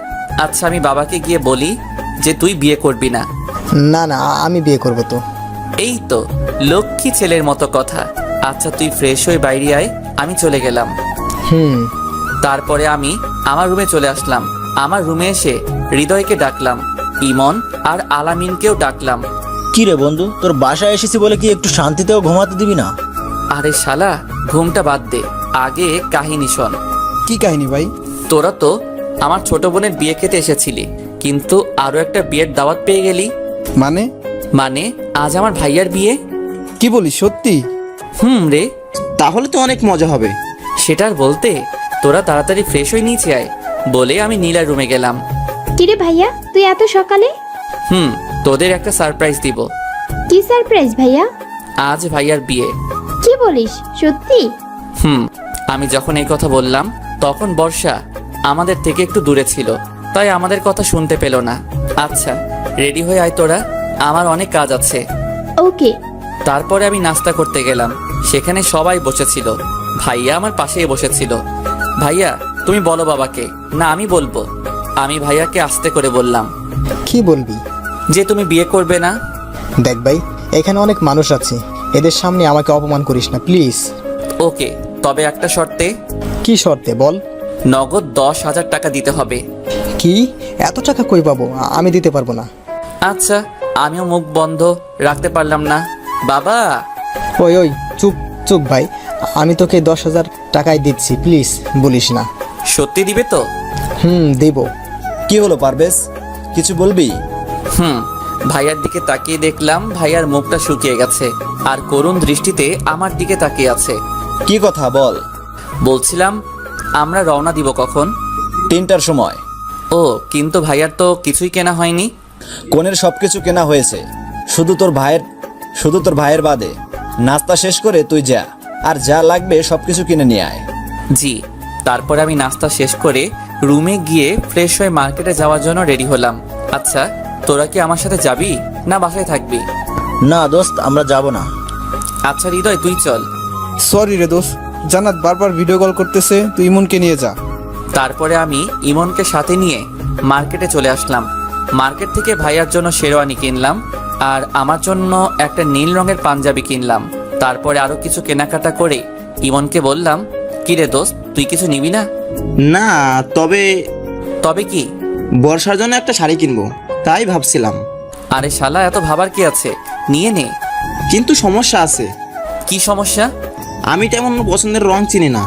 আচ্ছা, আমি বাবাকে গিয়ে বলি যে তুই বিয়ে করবি না। না না, আমি বিয়ে করব তো। এই তো লক্ষ্মী ছেলের মতো কথা। আচ্ছা তুই ফ্রেশ হয়ে বাইরে আয়, আমি চলে গেলাম। হুম। তারপরে আমি আমার রুমে চলে আসলাম। আমার রুমে এসে হৃদয়কে ডাকলাম, ইমন আর আলামিনকেও ডাকলাম। কি রে বন্ধু, তোর বাসায় এসেছি বলে কি একটু শান্তিতেও ঘুমাতে দিবি না? আরে শালা, ঘুমটা বাদ দে, আগে কাহিনী শোন। কি কাহিনী ভাই? তোরা তো আমার ছোট বোনের বিয়ে খেতে এসেছিলি, কিন্তু আরো একটা বিয়ের দাওয়াত পেয়ে গেলি। মানে? মানে আজ আমার ভাইয়ার বিয়ে। কি বলিস, সত্যি? রে, তাহলে তো অনেক মজা হবে। সেটার বলতে তোরা তাড়াতাড়ি ফ্রেশ হয়ে নিচে আয় বলে আমি নীলার রুমে গেলাম। কিরে ভাইয়া, তুই এত সকালে? তোদের একটা সারপ্রাইজ দিব। কি সারপ্রাইজ ভাইয়া? আজ ভাইয়ার বিয়ে। কি বলিস, সত্যি? আমি যখন এই কথা বললাম তখন বর্ষা আমাদের থেকে একটু দূরে ছিল, তাই আমাদের কথা শুনতে পেল না। আচ্ছা রেডি হয়ে আয় তোরা, আমার অনেক কাজ আছে। ওকে। তারপরে আমি নাস্তা করতে গেলাম, সেখানে সবাই বসেছিল। ভাইয়া আমার পাশেই বসেছিল। ভাইয়া তুমি বলো বাবাকে। না আমি বলবো। আমি ভাইয়াকে আস্তে করে বললাম, কি বলবি? যে তুমি বিয়ে করবে না। দেখ ভাই, এখানে অনেক মানুষ আছে, এদের সামনে আমাকে অপমান করিস না প্লিজ। ওকে, তবে একটা শর্তে। কি শর্তে বল? নগদ 10,000 টাকা দিতে হবে। কি? এত টাকা কই পাবো? আমি দিতে পারবো না। আচ্ছা, আমিও মুখ বন্ধ রাখতে পারলাম না। বাবা। ওই ওই, চুপ চুপ ভাই, আমি তোকে 10,000 টাকাই দিচ্ছি, প্লিজ বলিস না। সত্যি দিবে তো? দেব। কি হলো পারভেজ, কিছু বলবি? ভাইয়ার দিকে তাকিয়ে দেখলাম ভাইয়ার মুখটা শুকিয়ে গেছে আর করুণ দৃষ্টিতে আমার দিকে তাকিয়ে আছে। কি কথা বল। বলছিলাম আমরা রওনা দিব কখন? 3টার সময়। ও, কিন্তু ভাইয়ার তো কিছুই কেনা হয়নি। কোনের সবকিছু কেনা হয়েছে, শুধু তোর ভাইয়ের বাদে। নাস্তা শেষ করে তুই যা, আর যা লাগবে সবকিছু কিনে নিয়ে আয়। জি। তারপরে আমি নাস্তা শেষ করে রুমে গিয়ে ফ্রেশ হয়ে মার্কেটে যাওয়ার জন্য রেডি হলাম। আচ্ছা তোরা কি আমার সাথে যাবি না বাসায় থাকবি? না দোস্ত, আমরা যাব না। আচ্ছা হৃদয় তুই চল। সরি রে দোস্ত, জান্নাত বারবার ভিডিও কল করতেছে, তুই ইমনকে নিয়ে যা। তারপরে আমি ইমনকে সাথে নিয়ে মার্কেটে চলে আসলাম। মার্কেট থেকে ভাইয়ার জন্য শেরওয়ানি কিনলাম আর আমার জন্য একটা নীল রঙের পাঞ্জাবি কিনলাম। তারপরে আরো কিছু কেনাকাটা করে ইমনকে বললাম, কি রে দোস্ত, তুই কিছু নিবি না? না, তবে তবে কি? বর্ষার জন্য একটা শাড়ি কিনবো, তাই ভাবছিলাম। আরে শালা, এত ভাবার কি আছে, নিয়ে নে। কিন্তু সমস্যা আছে। কি সমস্যা? আমি তেমন পছন্দের রং চিনি না।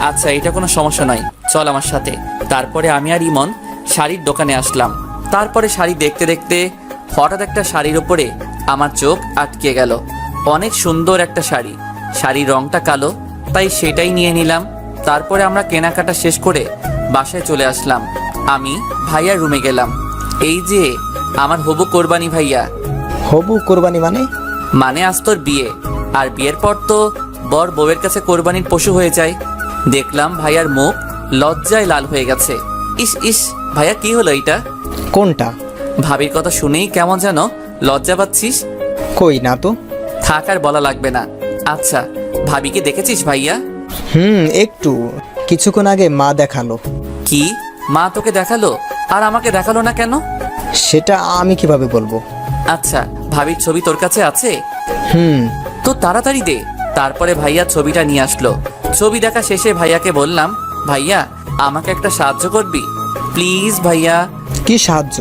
আচ্ছা এটা কোনো সমস্যা নয়, চল আমার সাথে। তারপরে আমি আর ইমন শাড়ির দোকানে আসলাম। তারপরে শাড়ি দেখতে দেখতে হঠাৎ একটা শাড়ির ওপরে আমার চোখ আটকে গেল। অনেক সুন্দর একটা শাড়ি, শাড়ির রংটা কালো, তাই সেটাই নিয়ে নিলাম। তারপরে আমরা কেনাকাটা শেষ করে বাসায় চলে আসলাম। আমি ভাইয়ার রুমে গেলাম। এই যে আমার হবু কোরবানি ভাইয়া। হবু কোরবানি মানে? মানে আজ তোর বিয়ে, আর বিয়ের পর তো বর বউয়ের কাছে কোরবানির পশু হয়ে যায়। দেখলাম ভাইয়ার মুখ লজ্জায় লাল হয়ে গেছে। ইস ইস, ভাইয়া কি হলো এটা? কোনটা? ভাবির কথা শুনেই কেমন যেন লজ্জা পাচ্ছিস। কই না তো। থাক আর বলা লাগবে না। আচ্ছা ভাবিকে দেখেছিস ভাইয়া? একটু, কিছুক্ষণ আগে মা দেখালো। কি, মা তোকে দেখালো আর আমাকে দেখালো না কেন? সেটা আমি কিভাবে বলবো? আচ্ছা ভাবির ছবি তোর কাছে আছে? হুম। তো তাড়াতাড়ি দে। তারপরে ভাইয়া ছবিটা নিয়ে আসলো। ছবি দেখা শেষে ভাইয়াকে বললাম, ভাইয়া আমাকে একটা সাহায্য করবি প্লিজ? ভাইয়া। কি সাহায্য?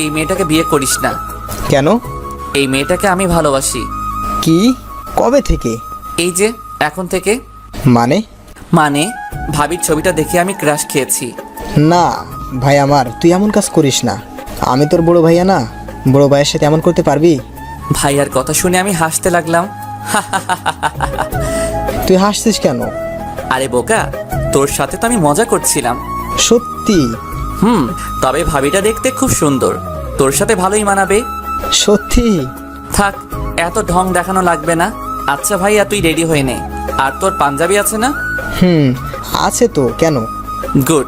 এই মেয়েটাকে বিয়ে করিস না। কেন? এই মেয়েটাকে আমি ভালোবাসি। কি? কবে থেকে? এই যে এখন থেকে। মানে? মানে ভাবির ছবিটা দেখে আমি ক্রাশ খেয়েছি। না ভাই আমার, তুই এমন কাজ করিস না। আমি তোর বড় ভাইয়া না, বড় ভাইয়ের সাথে এমন করতে পারবি? ভাইয়ার কথা শুনে আমি হাসতে লাগলাম। তুই হাসছিস কেন? আরে বোকা, তোর সাথে তো আমি মজা করছিলাম। সত্যি? তবে ভাবিটা দেখতে খুব সুন্দর, তোর সাথে ভালোই মানাবে। সত্যি? থাক, এত ঢং দেখানো লাগবে না। আচ্ছা ভাইয়া তুই রেডি হয়ে নে। আর তোর পাঞ্জাবি আছে না? আছে তো, কেন? গুড,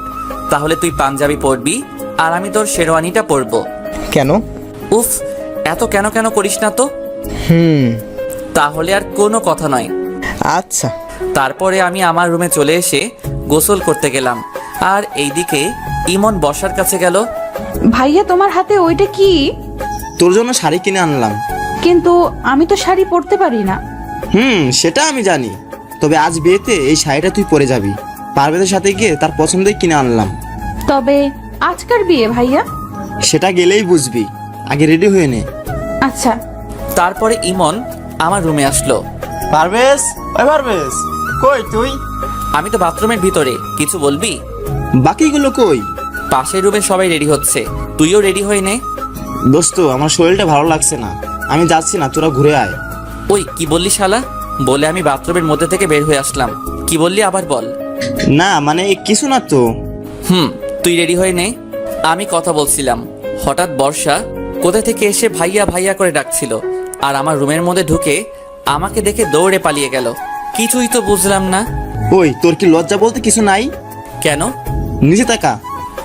তাহলে তুই পাঞ্জাবি পরবি আর আমি তোর শেরওয়ানিটা পরবো। কেন? উফ, এত কেন কেন করিস না তো। তাহলে আর কোনো কথা নয়। আচ্ছা। তারপরে আমি আমার রুমে চলে এসে গোসল করতে গেলাম, আর এইদিকে ইমন বর্ষার কাছে গেল। ভাইয়া তোমার হাতে ওইটা কি? তোর জন্য শাড়ি কিনে আনলাম। কিন্তু আমি তো শাড়ি পরতে পারি না। সেটা আমি জানি, তবে আজ বিয়েতে এই শাড়িটা তুই পরে যাবি। পারভেজের সাথে গিয়ে তার পছন্দই কিনে আনলাম। তবে আজকার বিয়ে ভাইয়া? সেটা গেলেই বুঝবি, আগে রেডি হয়ে নে। আচ্ছা। তারপরে ইমন আমার রুমে আসলো। পারভেজ, ওই পারভেজ, কই তুই? আমি তো বাথরুমের ভিতরে, কিছু বলবি? বাকিগুলো কই? পাশের রুমে সবাই রেডি হচ্ছে, তুইও রেডি হয়ে নে। দোস্ত, আমার শরীরটা ভালো লাগছে না, আমি যাচ্ছি না, তোরা ঘুরে আয়। ওই কি বললি শালা? বলে আমি বাথরুমের মধ্যে থেকে বের হয়ে আসলাম। কি বললি আবার বল। না মানে কিছু না তো। তুই রেডি হয়ে নে। আমি কথা বলছিলাম, হঠাৎ বর্ষা কোথা থেকে এসে ভাইয়া ভাইয়া করে ডাকছিল, আর আমার রুমের মধ্যে ঢুকে আমাকে দেখে দৌড়ে পালিয়ে গেল। কিছুই তো বুঝলাম না। ওই তোর কি লজ্জা বলতে কিছু নাই? কেন? নিচে তাকা।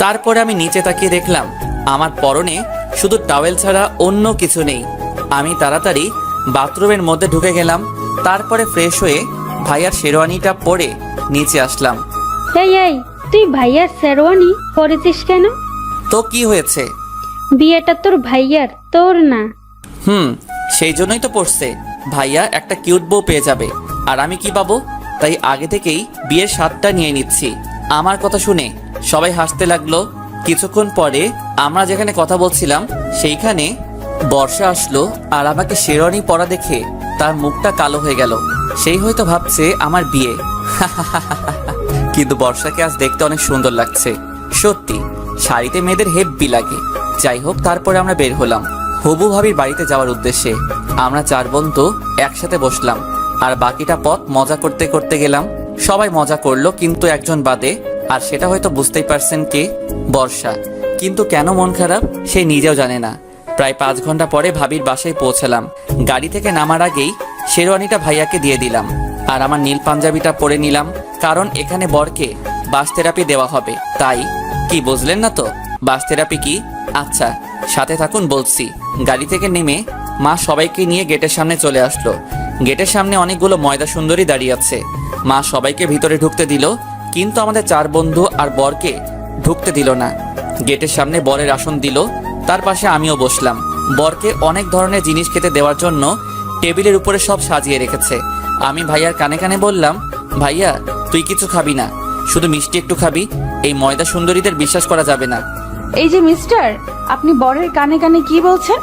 তারপরে আমি নিচে তাকিয়ে দেখলাম আমার পরনে শুধু টাওয়েল ছাড়া অন্য কিছু নেই। আমি তাড়াতাড়ি বাথরুমের মধ্যে ঢুকে গেলাম। তারপরে ফ্রেশ হয়ে ভাইয়ার শেরওয়ানিটা পরে নিচে আসলাম। এই তুই ভাইয়ার শেরওয়ানি পরেছিস কেন? তো কি হয়েছে? বিয়েটা তোর ভাইয়ার, তোর না। সেই জন্যই তো পড়ছে, ভাইয়া একটা কিউট বউ পেয়ে যাবে, আর আমি কি পাবো? তাই আগে থেকেই বিয়ের স্বাদটা নিয়ে নিচ্ছি। আমার কথা শুনে সবাই হাসতে লাগলো। কিছুক্ষণ পরে আমরা যেখানে কথা বলছিলাম সেইখানে বর্ষা আসলো, আর আমাকে শেরওয়ানি পরা দেখে তার মুখটা কালো হয়ে গেল। সেই হয়তো ভাবছে আমার বিয়ে। কিন্তু বর্ষাকে আজ দেখতে অনেক সুন্দর লাগছে। সত্যি শাড়িতে মেয়েদের হেব্বি লাগে। যাই হোক, তারপরে আমরা বের হলাম হবু ভাবির বাড়িতে যাওয়ার উদ্দেশ্যে। আমরা 4 বন্ধু একসাথে বসলাম, আর বাকিটা পথ মজা করতে করতে গেলাম। সবাই মজা করলো, কিন্তু একজন বাদে, আর সেটা হয়তো বুঝতেই পারছেন কে? বর্ষা। কিন্তু কেন মন খারাপ সে নিজেও জানে না। প্রায় 5 ঘন্টা পরে ভাবির বাসায় পৌঁছালাম। গাড়ি থেকে নামার আগেই শেরওয়ানিটা ভাইয়াকে দিয়ে দিলাম, আর আমার নীল পাঞ্জাবিটা পরে নিলাম, কারণ এখানে বরকে বাস থেরাপি দেওয়া হবে। তাই। কি বুঝলেন না তো বাস থেরাপি কি? আচ্ছা সাথে থাকুন, বলছি। গাড়ি থেকে নেমে মা সবাইকে নিয়ে গেটের সামনে চলে আসলো। গেটের সামনে অনেকগুলো ময়দা সুন্দরী দাঁড়িয়ে আছে। মা সবাইকে ভিতরে ঢুকতে দিল, কিন্তু আমাদের 4 বন্ধু আর বরকে ঢুকতে দিল না। গেটের সামনে বরের আসন দিল, তার পাশে আমিও বসলাম। বরকে অনেক ধরনের জিনিস খেতে দেওয়ার জন্য টেবিলের উপরে সব সাজিয়ে রেখেছে। আমি ভাইয়ার কানে কানে বললাম, ভাইয়া তুই কিছু খাবি না, শুধু মিষ্টি একটু খাবি। এই ময়দা সুন্দরীদের বিশ্বাস করা যাবে না। এই যে মিস্টার, আপনি বরের কানে কানে কি বলছেন?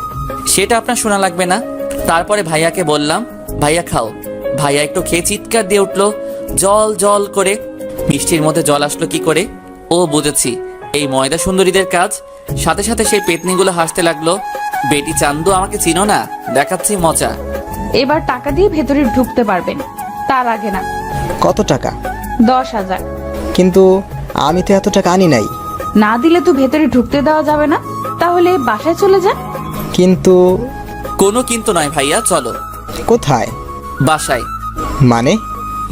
সেটা আপনার শোনা লাগবে না। তারপরে ভাইয়াকে বললাম, ভাইয়া খাও। ভাইয়া একটু খেয়ে চিৎকার দিয়ে উঠলো, জল জল করে। মিষ্টির মধ্যে জল আসলো কি করে? ও বুঝেছি, এই ময়দা সুন্দরীদের কাজ। সাথে সাথে সেই পেতনিগুলো হাসতে লাগলো। বেটি চান্দু, আমাকে চিনো না? দেখাচ্ছি মজা। এবার টাকা দিয়ে ভেতরে ঢুকতে পারবেন, তার আগে না। কত টাকা? 10,000। কিন্তু আমি তো এত টাকা আনি নাই। না দিলে তো ভেতরে ঢুকতে দেওয়া যাবে না। তাহলে বাসায় চলে যান। কিন্তু কোনো কিন্তু নয় ভাইয়া, চলো। কোথায়? বাসায়।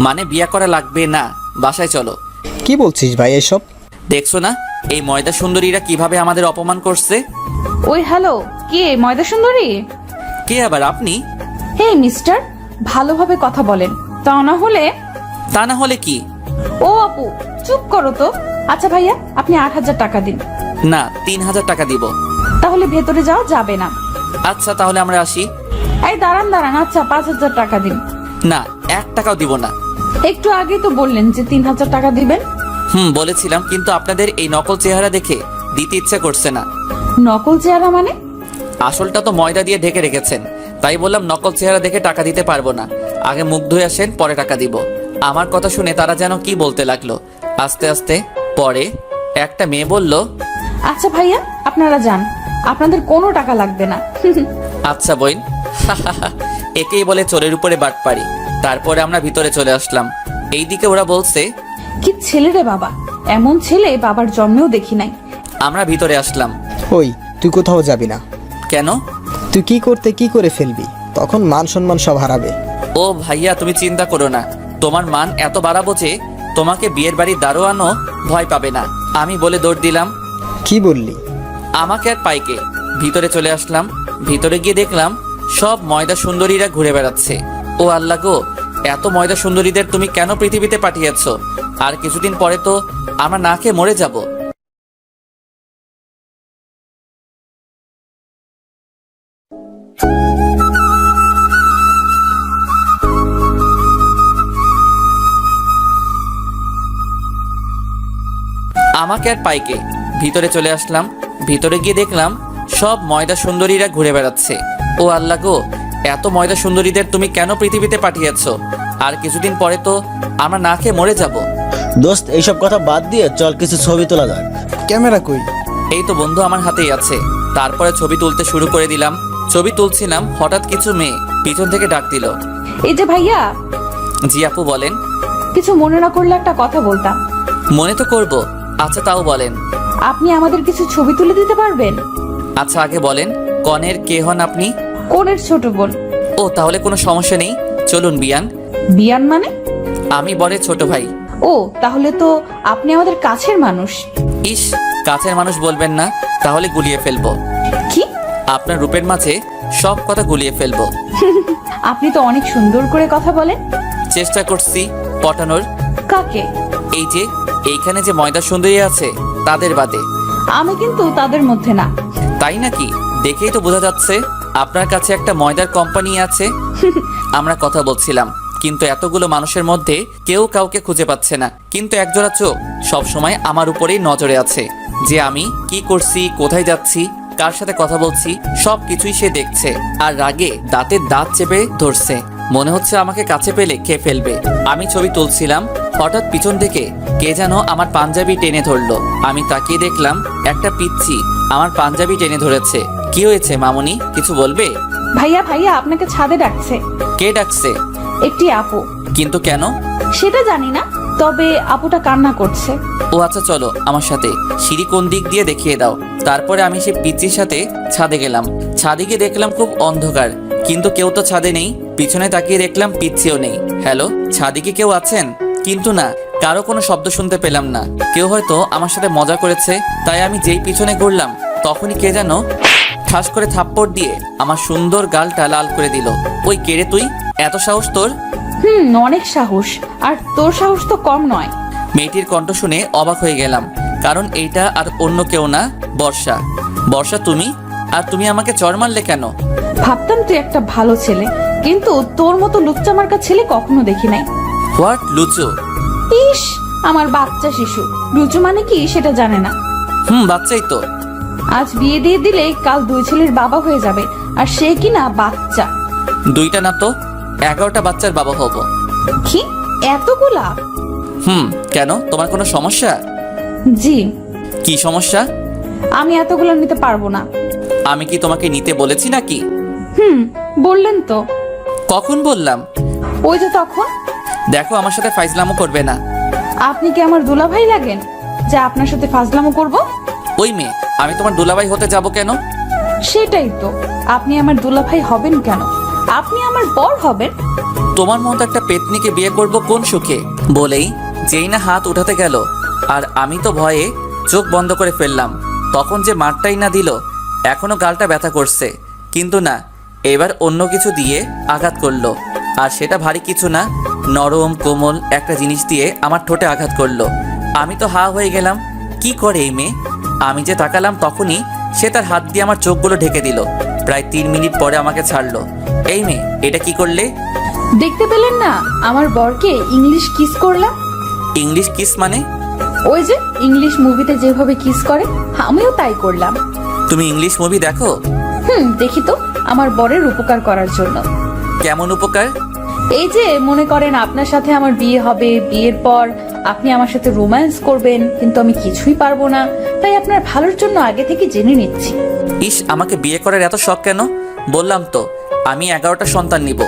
মানে বিয়ে করা লাগবে না, বাসায় চলো। কি বলছিস ভাই এসব? দেখছো না এই ময়দা সুন্দরীরা কিভাবে আমাদের অপমান করছে? ওই হ্যালো, কে ময়দা সুন্দরী? কে আবার? আপনি? হে মিস্টার, ভালোভাবে কথা বলেন, তা না হলে কি? ও আপু, চুপ করো তো। আচ্ছা ভাইয়া, আপনি 8,000 টাকা দিন। না, 3,000 টাকা দিব। তাহলে ভেতরে যাওয়া যাবে না। আচ্ছা তাহলে আমরা আসি। এই দাঁড়ান। আচ্ছা 5,000 টাকা দিন। না, 1 টাকাও দিব না। একটু আগে তো বললেন যে 3,000 টাকা দিবেন। বলেছিলাম, কিন্তু আপনাদের এই নকল চেহারা দেখে দিতে ইচ্ছে করছে না। নকল চেহারা মানে? আসলটা তো ময়দা দিয়ে ঢেকে রেখেছেন, তাই বললাম নকল চেহারা দেখে টাকা দিতে পারবো না। আগে মুখ ধুয়ে আসেন, পরে টাকা দিব। আমার কথা শুনে তারা যেন কি বলতে লাগলো। আস্তে আস্তে পরে একটা মেয়ে বলল, আচ্ছা ভাইয়া, আপনারা যান, আপনাদের কোনো টাকা লাগবে না। আচ্ছা বইন। একেই বলে চোরের উপরে বাটপাড়ি। তারপরে আমরা ভিতরে চলে আসলাম। এইদিকে ওরা বলছে, কি ছেলে রে বাবা, এমন ছেলে বাবার জন্মেও দেখি নাই। আমরা ভিতরে আসলাম। ওই তুই কোথাও যাবি না। কেন? তুই কি করে ফেলবি, তখন মান সম্মান সব হারাবে। ও ভাইয়া, তুমি চিন্তা করো না, তোমার মান এত বাড়াবো যে তোমাকে বিয়ের বাড়ির দারোয়ানও ভয় পাবে না। আমি বলে দৌড় দিলাম। কি বললি? আমাকে আর পাইকে। ভিতরে চলে আসলাম। ভিতরে গিয়ে দেখলাম সব ময়দা সুন্দরীরা ঘুরে বেড়াচ্ছে। ও আল্লাহ গো, এত ময়দা সুন্দরীদের তুমি কেন পৃথিবীতে পাঠিয়েছ? আর কিছুদিন পরে তো আমরা না খেয়ে মরে যাব। আমাকে আর পাইকে। ভিতরে চলে আসলাম। ভিতরে গিয়ে দেখলাম সব ময়দা সুন্দরীরা ঘুরে বেড়াচ্ছে। ও আল্লাহ গো, এত ময়দা সুন্দরীদের তুমি কেন পৃথিবীতে পাঠিয়েছ? আর কিছুদিন পরে তো আমরা না খেয়ে মরে যাব। দোস্ত, এইসব কথা বাদ দিয়ে চল কিছু ছবি তোলা যাক। ক্যামেরা কই? এই তো বন্ধু আমার হাতেই আছে। তারপরে ছবি তুলতে শুরু করে দিলাম। ছবি তুলছিলাম, হঠাৎ কিছু মেয়ে পিছন থেকে ডাক দিল। এই যে ভাইয়া, জি আপু বলেন। কিছু মনে না করলে একটা কথা বলতাম। মনে তো করব। আচ্ছা তাও বলেন। আপনি আমাদের কিছু ছবি তুলে দিতে পারবেন? আচ্ছা আগে বলেন, কনের কে হন আপনি? কোনের ছোট বোন। ও তাহলে কোনো সমস্যা নেই, চলুন বিয়ান। বিয়ান মানে? আমি বলে ছোট ভাই। ও তাহলে তো আপনি আমাদের কাছের মানুষ। ইস, কাছের মানুষ বলবেন না, তাহলে গুলিয়ে ফেলবো। কি? আপনার রূপের মাঝে সব কথা গুলিয়ে ফেলবো। আপনি তো অনেক সুন্দর করে কথা বলেন। চেষ্টা করছি পটানোর। কাকে? এই যে এইখানে যে ময়দা সুন্দরী আছে তাদের বাদে। আমি কিন্তু তাদের মধ্যে না। তাই নাকি? দেখেই তো বোঝা যাচ্ছে আপনার কাছে একটা ময়দার কোম্পানি আছে। আমরা কথা বলছিলাম, কিন্তু এতগুলো মানুষের মধ্যে কেউ কাউকে খুঁজে পাচ্ছে না। কিন্তু একজোড়া চোখ সব সময় আমার উপরেই নজরে আছে, যে আমি কি করছি, কোথায় যাচ্ছি, কার সাথে কথা বলছি, সব কিছুই সে দেখছে। আর রাগে দাঁতের দাঁত চেপে ধরছে, মনে হচ্ছে আমাকে কাছে পেলে খেয়ে ফেলবে। আমি ছবি তুলছিলাম, হঠাৎ পিছন থেকে কে যেন আমার পাঞ্জাবি টেনে ধরলো। আমি তাকিয়ে দেখলাম একটা পিচ্চি আমার পাঞ্জাবি টেনে ধরেছে। কি হয়েছে মামুনি, কিছু বলবে? ভাইয়া ভাইয়া আপনাকে ছাদে ডাকছে। কে ডাকছে? একটি আপু। কিন্তু কেন? সেটা জানি না, তবে আপুটা কান্না করছে। ও আচ্ছা চলো আমার সাথে, সিঁড়ি কোন দিক দিয়ে দেখিয়ে দাও। তারপরে আমি সে পিচ্চির সাথে ছাদে গেলাম। ছাদে গিয়ে দেখলাম খুব অন্ধকার, কিন্তু কেউ তো ছাদে নেই। পিছনে তাকিয়ে দেখলাম পিচ্চিও নেই। হ্যালো, ছাদে কি কেউ আছেন? কিন্তু না, কারো কোনো শব্দ শুনতে পেলাম না। কেউ হয়তো আমার সাথে মজা করেছে, তাই আমি যেই পিছনে ঘুরলাম তখনই কে যেন ঠাস করে থাপ্পড় দিয়ে আমার সুন্দর গালটা লাল করে দিল। ওই কে রে তুই, এত সাহস তোর? অনেক সাহস, আর তোর সাহস তো কম নয়। মেয়েটির কণ্ঠ শুনে অবাক হয়ে গেলাম, কারণ এইটা আর অন্য কেউ না, বর্ষা। বর্ষা তুমি? আর তুমি আমাকে চড় মারলে কেন? ভাবতাম তুই একটা ভালো ছেলে, কিন্তু তোর মতো লুচ্চা মার্কা ছেলে কখনো দেখি নাই। হোয়াট লুচু? ইস, আমার বাচ্চা শিশু। লুচু মানে কি সেটা জানে না। বাচ্চাই তো। আজ বিয়ে দিয়ে দিলে কাল 2 ছেলের বাবা হয়ে যাবে, আর সে কিনা বাচ্চা। 2টা না তো 11টা বাচ্চার বাবা হব। কি এতগুলা? কেন, তোমার কোনো সমস্যা? জি। কি সমস্যা? আমি এতগুলো নিতে পারবো না। আমি কি তোমাকে নিতে বলেছি নাকি? বললেন তো। কখন বললাম? ওই যে তখন। দেখো, আমার সাথে ফাইজলামো করবে না। আপনি কি আমার দুলাভাই লাগেন যে আপনার সাথে ফাজলামো করব? ওই মেয়ে, আমি তোমার দুলাভাই হতে যাব কেন? সেটাই তো, আপনি আমার দুলাভাই হবেন কেন? আপনি আমার বর হবেন। তোমার মতো একটা পেতনিকে বিয়ে করব কোন সুখে? বলেই যেই না হাত উঠাতে গেল, আর আমি তো ভয়ে চোখ বন্ধ করে ফেললাম। তখন যে মারটাই না দিল, এখনো গালটা ব্যথা করছে। কিন্তু না, এবার অন্য কিছু দিয়ে আঘাত করলো। আর সেটা ভারী কিছু না, নরম কোমল একটা জিনিস দিয়ে আমার ঠোঁটে আঘাত করলো। আমি তো হা হয়ে গেলাম, কি করে এই মেয়ে? আমি যে তাকালাম তখনই সে তার হাত দিয়ে আমার চোখগুলো ঢেকে দিল। প্রায় 3 মিনিট পরে আমাকে ছাড়লো। এই মেয়ে, এটা কি করলে? দেখতে পেলেন না আমার বরকে ইংলিশ কিস করলাম? ইংলিশ কিস মানে? ওই যে ইংলিশ মুভিতে যেভাবে কিস করে, আমিও তাই করলাম। তুমি ইংলিশ মুভি দেখো? দেখি তো, আমার বরের উপকার করার জন্য। কেমন উপকার? এই যে মনে করেন আপনার সাথে আমার বিয়ে হবে, বিয়ের পর আপনি আমার সাথে রোম্যান্স করবেন, কিন্তু আমি কিছুই পারবো না, তাই আপনার ভালোর জন্য আগে থেকে জেনে নিচ্ছি। ইস, আমাকে বিয়ে করার এত শখ কেন? বললাম তো আমি 11টা সন্তান নিব।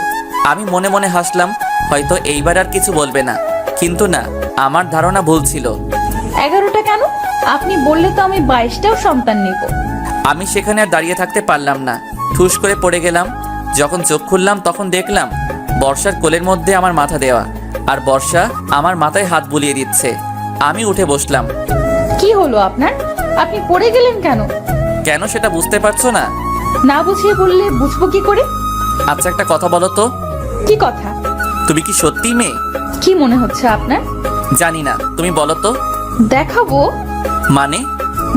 আমি মনে মনে হাসলাম, হয়তো এইবার আর কিছু বলবে না। কিন্তু না, আমার ধারণা ভুল ছিল। 11টা কেন? আপনি বললে তো আমি 22টাও সন্তান নিব। আমি সেখানে আর দাঁড়িয়ে থাকতে পারলাম না, ঠুস করে পড়ে গেলাম। যখন চোখ খুললাম তখন দেখলাম বর্ষার কোলের মধ্যে আমার মাথা দেওয়া, আর বর্ষা আমার মাথায় হাত বুলিয়ে দিচ্ছে। আমি উঠে বসলাম। কি হলো আপনার? আপনি পড়ে গেলেন কেন? কেন সেটা বুঝতে পারছো না? না বুঝিয়ে বললে বুঝবো কি করে? আচ্ছা একটা কথা বলো তো। কি কথা? তুমি কি সত্যি মেয়ে? কি মনে হচ্ছে আপনার? জানি না, তুমি বলো তো। দেখাবো? মানে?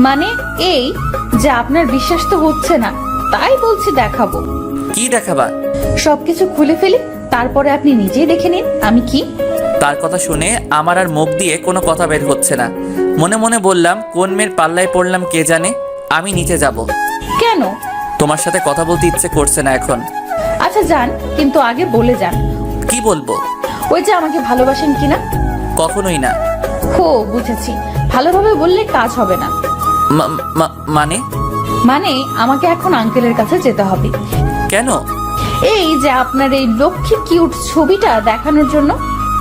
মানে এই যে আপনার বিশ্বাস তো হচ্ছে না, তাই বলছি দেখাবো। কি দেখাবা? সবকিছু খুলে ফেলি, তারপরে আপনি নিজেই দেখে নিন আমি কি। তার কথা শুনে আমার আর মুখ দিয়ে কোনো কথা বের হচ্ছে না। মনে মনে বললাম, কোন মেয়ের পাল্লায় পড়লাম কে জানে। আমি নিচে যাব। কেন? তোমার সাথে কথা বলতে ইচ্ছে করছে না এখন। আচ্ছা যান, কিন্তু আগে বলে যান। কি বলবো? ওই যে আমাকে ভালোবাসেন কিনা। কখনোই না। হো, বুঝেছি। ভালোভাবে বললে কাজ হবে না। মানে? মানে আমাকে এখন আঙ্কেলের কাছে যেতে হবে। কেন? এই যে আপনার এই লক্ষ্মী কিউট ছবিটা দেখানোর জন্য।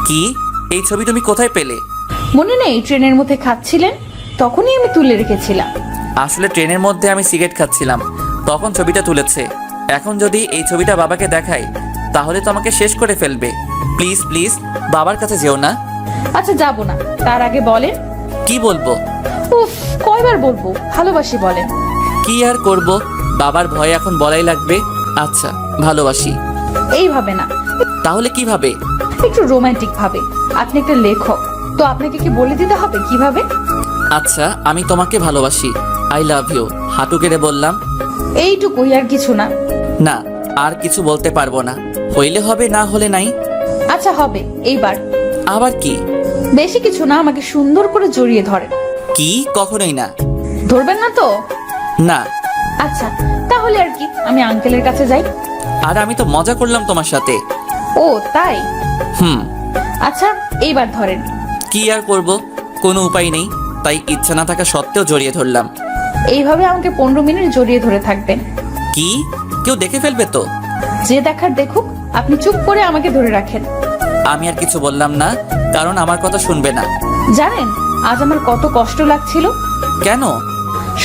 কি? এই ছবি তুমি কোথায় পেলে? মনে নেই ট্রেনের মধ্যে খাচ্ছিলেন, তখনই আমি তুলে রেখেছিলাম। আসলে ট্রেনের মধ্যে আমি সিগারেট খাচ্ছিলাম, তখন ছবিটা তুলেছে। এখন যদি এই ছবিটা বাবাকে দেখাই তাহলে তো আমাকে শেষ করে ফেলবে। প্লিজ প্লিজ বাবার কাছে যেও না। আচ্ছা যাব না, তার আগে বলেন। কি বলবো? উফ, কয়বার বলবো ভালোবাসি বলেন। কি আর করব, বাবার ভয়ে এখন বলাই লাগবে। আচ্ছা, ভালোবাসি। এইভাবে না, তাহলে কিভাবে? একটু রোমান্টিক ভাবে। আপনি একটা লেখক, তো আপনাকে কি বলে দিতে হবে কিভাবে? আচ্ছা, আমি তোমাকে ভালোবাসি। I love you. হাঁটু গেড়ে বললাম। এইটুকুই, আর কিছু না? না, আর কিছু বলতে পারবো না। হইলে হবে, না হলে নাই। আচ্ছা হবে, এইবার। আবার কি? বেশি কিছু না, আমাকে সুন্দর করে জড়িয়ে ধরেন। কি? কখনোই না। ধরবেন না তো? না। আচ্ছা তাহলে আর কি, আমি আঙ্কেলের কাছে যাই। আর আমি তো মজা করলাম তোমার সাথে। ও তাই? হুম। আচ্ছা এইবার ধরেন। কি আর করব, কোনো উপায় নেই, তাই ইচ্ছা না থাকা সত্ত্বেও জড়িয়ে ধরলাম। এইভাবে আমাকে 15 মিনিট জড়িয়ে ধরে থাকবেন। কি? কেউ দেখে ফেলবে তো? যে দেখার দেখুক, আপনি চুপ করে আমাকে ধরে রাখেন। আমি আর কিছু বললাম না, কারণ আমার কথা শুনবে না। জানেন আজ আমার কত কষ্ট লাগছিল? কেন?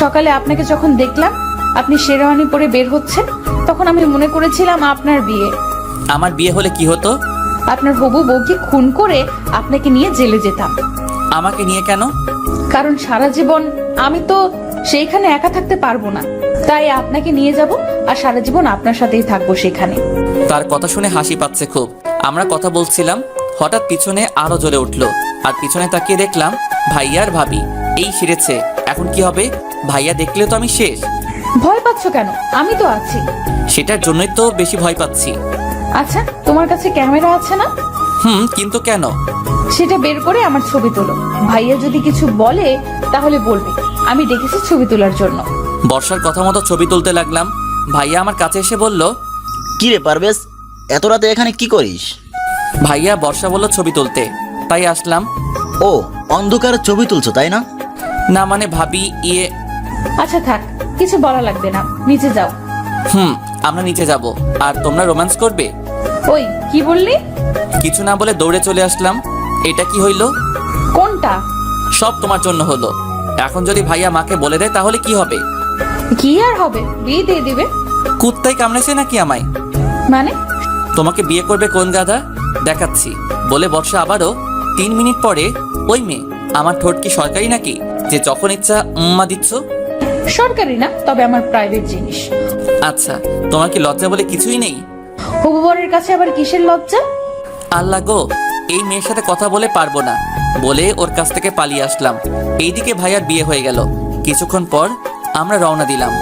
সকালে আপনাকে যখন দেখলাম আপনি শেরওয়ানি পরে বের হচ্ছেন, তখন আমি মনে করেছিলাম আপনার বিয়ে। আমার বিয়ে হলে কি হতো? আপনার হবু বউকে খুন করে আপনাকে নিয়ে জেলে যেতাম। আমাকে নিয়ে কেন? কারণ সারা জীবন আমি তো সেইখানে একা থাকতে পারবো না, তাই আপনাকে নিয়ে যাব আর সারা জীবন আপনার সাথেই থাকবো সেখানে। তার কথা শুনে হাসি পাচ্ছে খুব। আমরা কথা বলছিলাম, হঠাৎ পিছনে আলো জ্বলে উঠলো, আর পিছনে তাকিয়ে দেখলাম ভাইয়া আর ভাবি। এই সেরেছে, এখন কি হবে? ভাইয়া দেখলে তো আমি শেষ। ভয় পাচ্ছ কেন? আমি তো আছি। সেটার জন্যই তো বেশি ভয় পাচ্ছি। আচ্ছা তোমার কাছে ক্যামেরা আছে না? কিন্তু কেন? সেটা বের করে আমার ছবি তোলো। ভাইয়া যদি কিছু বলে তাহলে বলবে আমি ডেকেছি ছবি তোলার জন্য। বর্ষার কথা মতো ছবি তুলতে লাগলাম। ভাইয়া আমার কাছে এসে বলল, কি রে পারবেশ, এত রাতে এখানে কি করিস? ভাইয়া বর্ষা বলল ছবি তুলতে, তাই আসলাম। ও, অন্ধকারে ছবি তুলছো তাই না? না মানে ভাবি ইয়ে। আচ্ছা থাক, কিছু বলা লাগবে না, নিচে যাও। আমরা নিচে যাব, আর তোমরা রোম্যান্স করবে। ওই কি বললি? কিছু না বলে দৌড়ে চলে আসলাম। এটা কি হইল? কোনটা? সব তোমার জন্য হলো। এখন যদি ভাইয়া মাকে বলে দেয় তাহলে কি হবে? কি আর হবে, বিয়ে দিয়ে দিবে। কুত্তাই কামড়েছে নাকি আমায়? মানে? তোমাকে বিয়ে করবে কোন গাধা, দেখাচ্ছি। বলে বর্ষা আবারও 3 মিনিট পরে, ওই মেয়ে, আমার ঠোঁট কি সরকারি নাকি যে যখন ইচ্ছা উম্মা দিচ্ছ? সরকারি না, তবে আমার প্রাইভেট জিনিস। আচ্ছা, তোমার কি লজ্জা বলে কিছুই নেই? হবু বরের কাছে আবার কিসের লজ্জা? আল্লাহ গো, এই মেয়ের সাথে কথা বলে পারবো না বলে ওর কাছ থেকে পালিয়ে আসলাম। এইদিকে ভাইয়ার বিয়ে হয়ে গেল। কিছুক্ষণ পর আমরা রওনা দিলাম।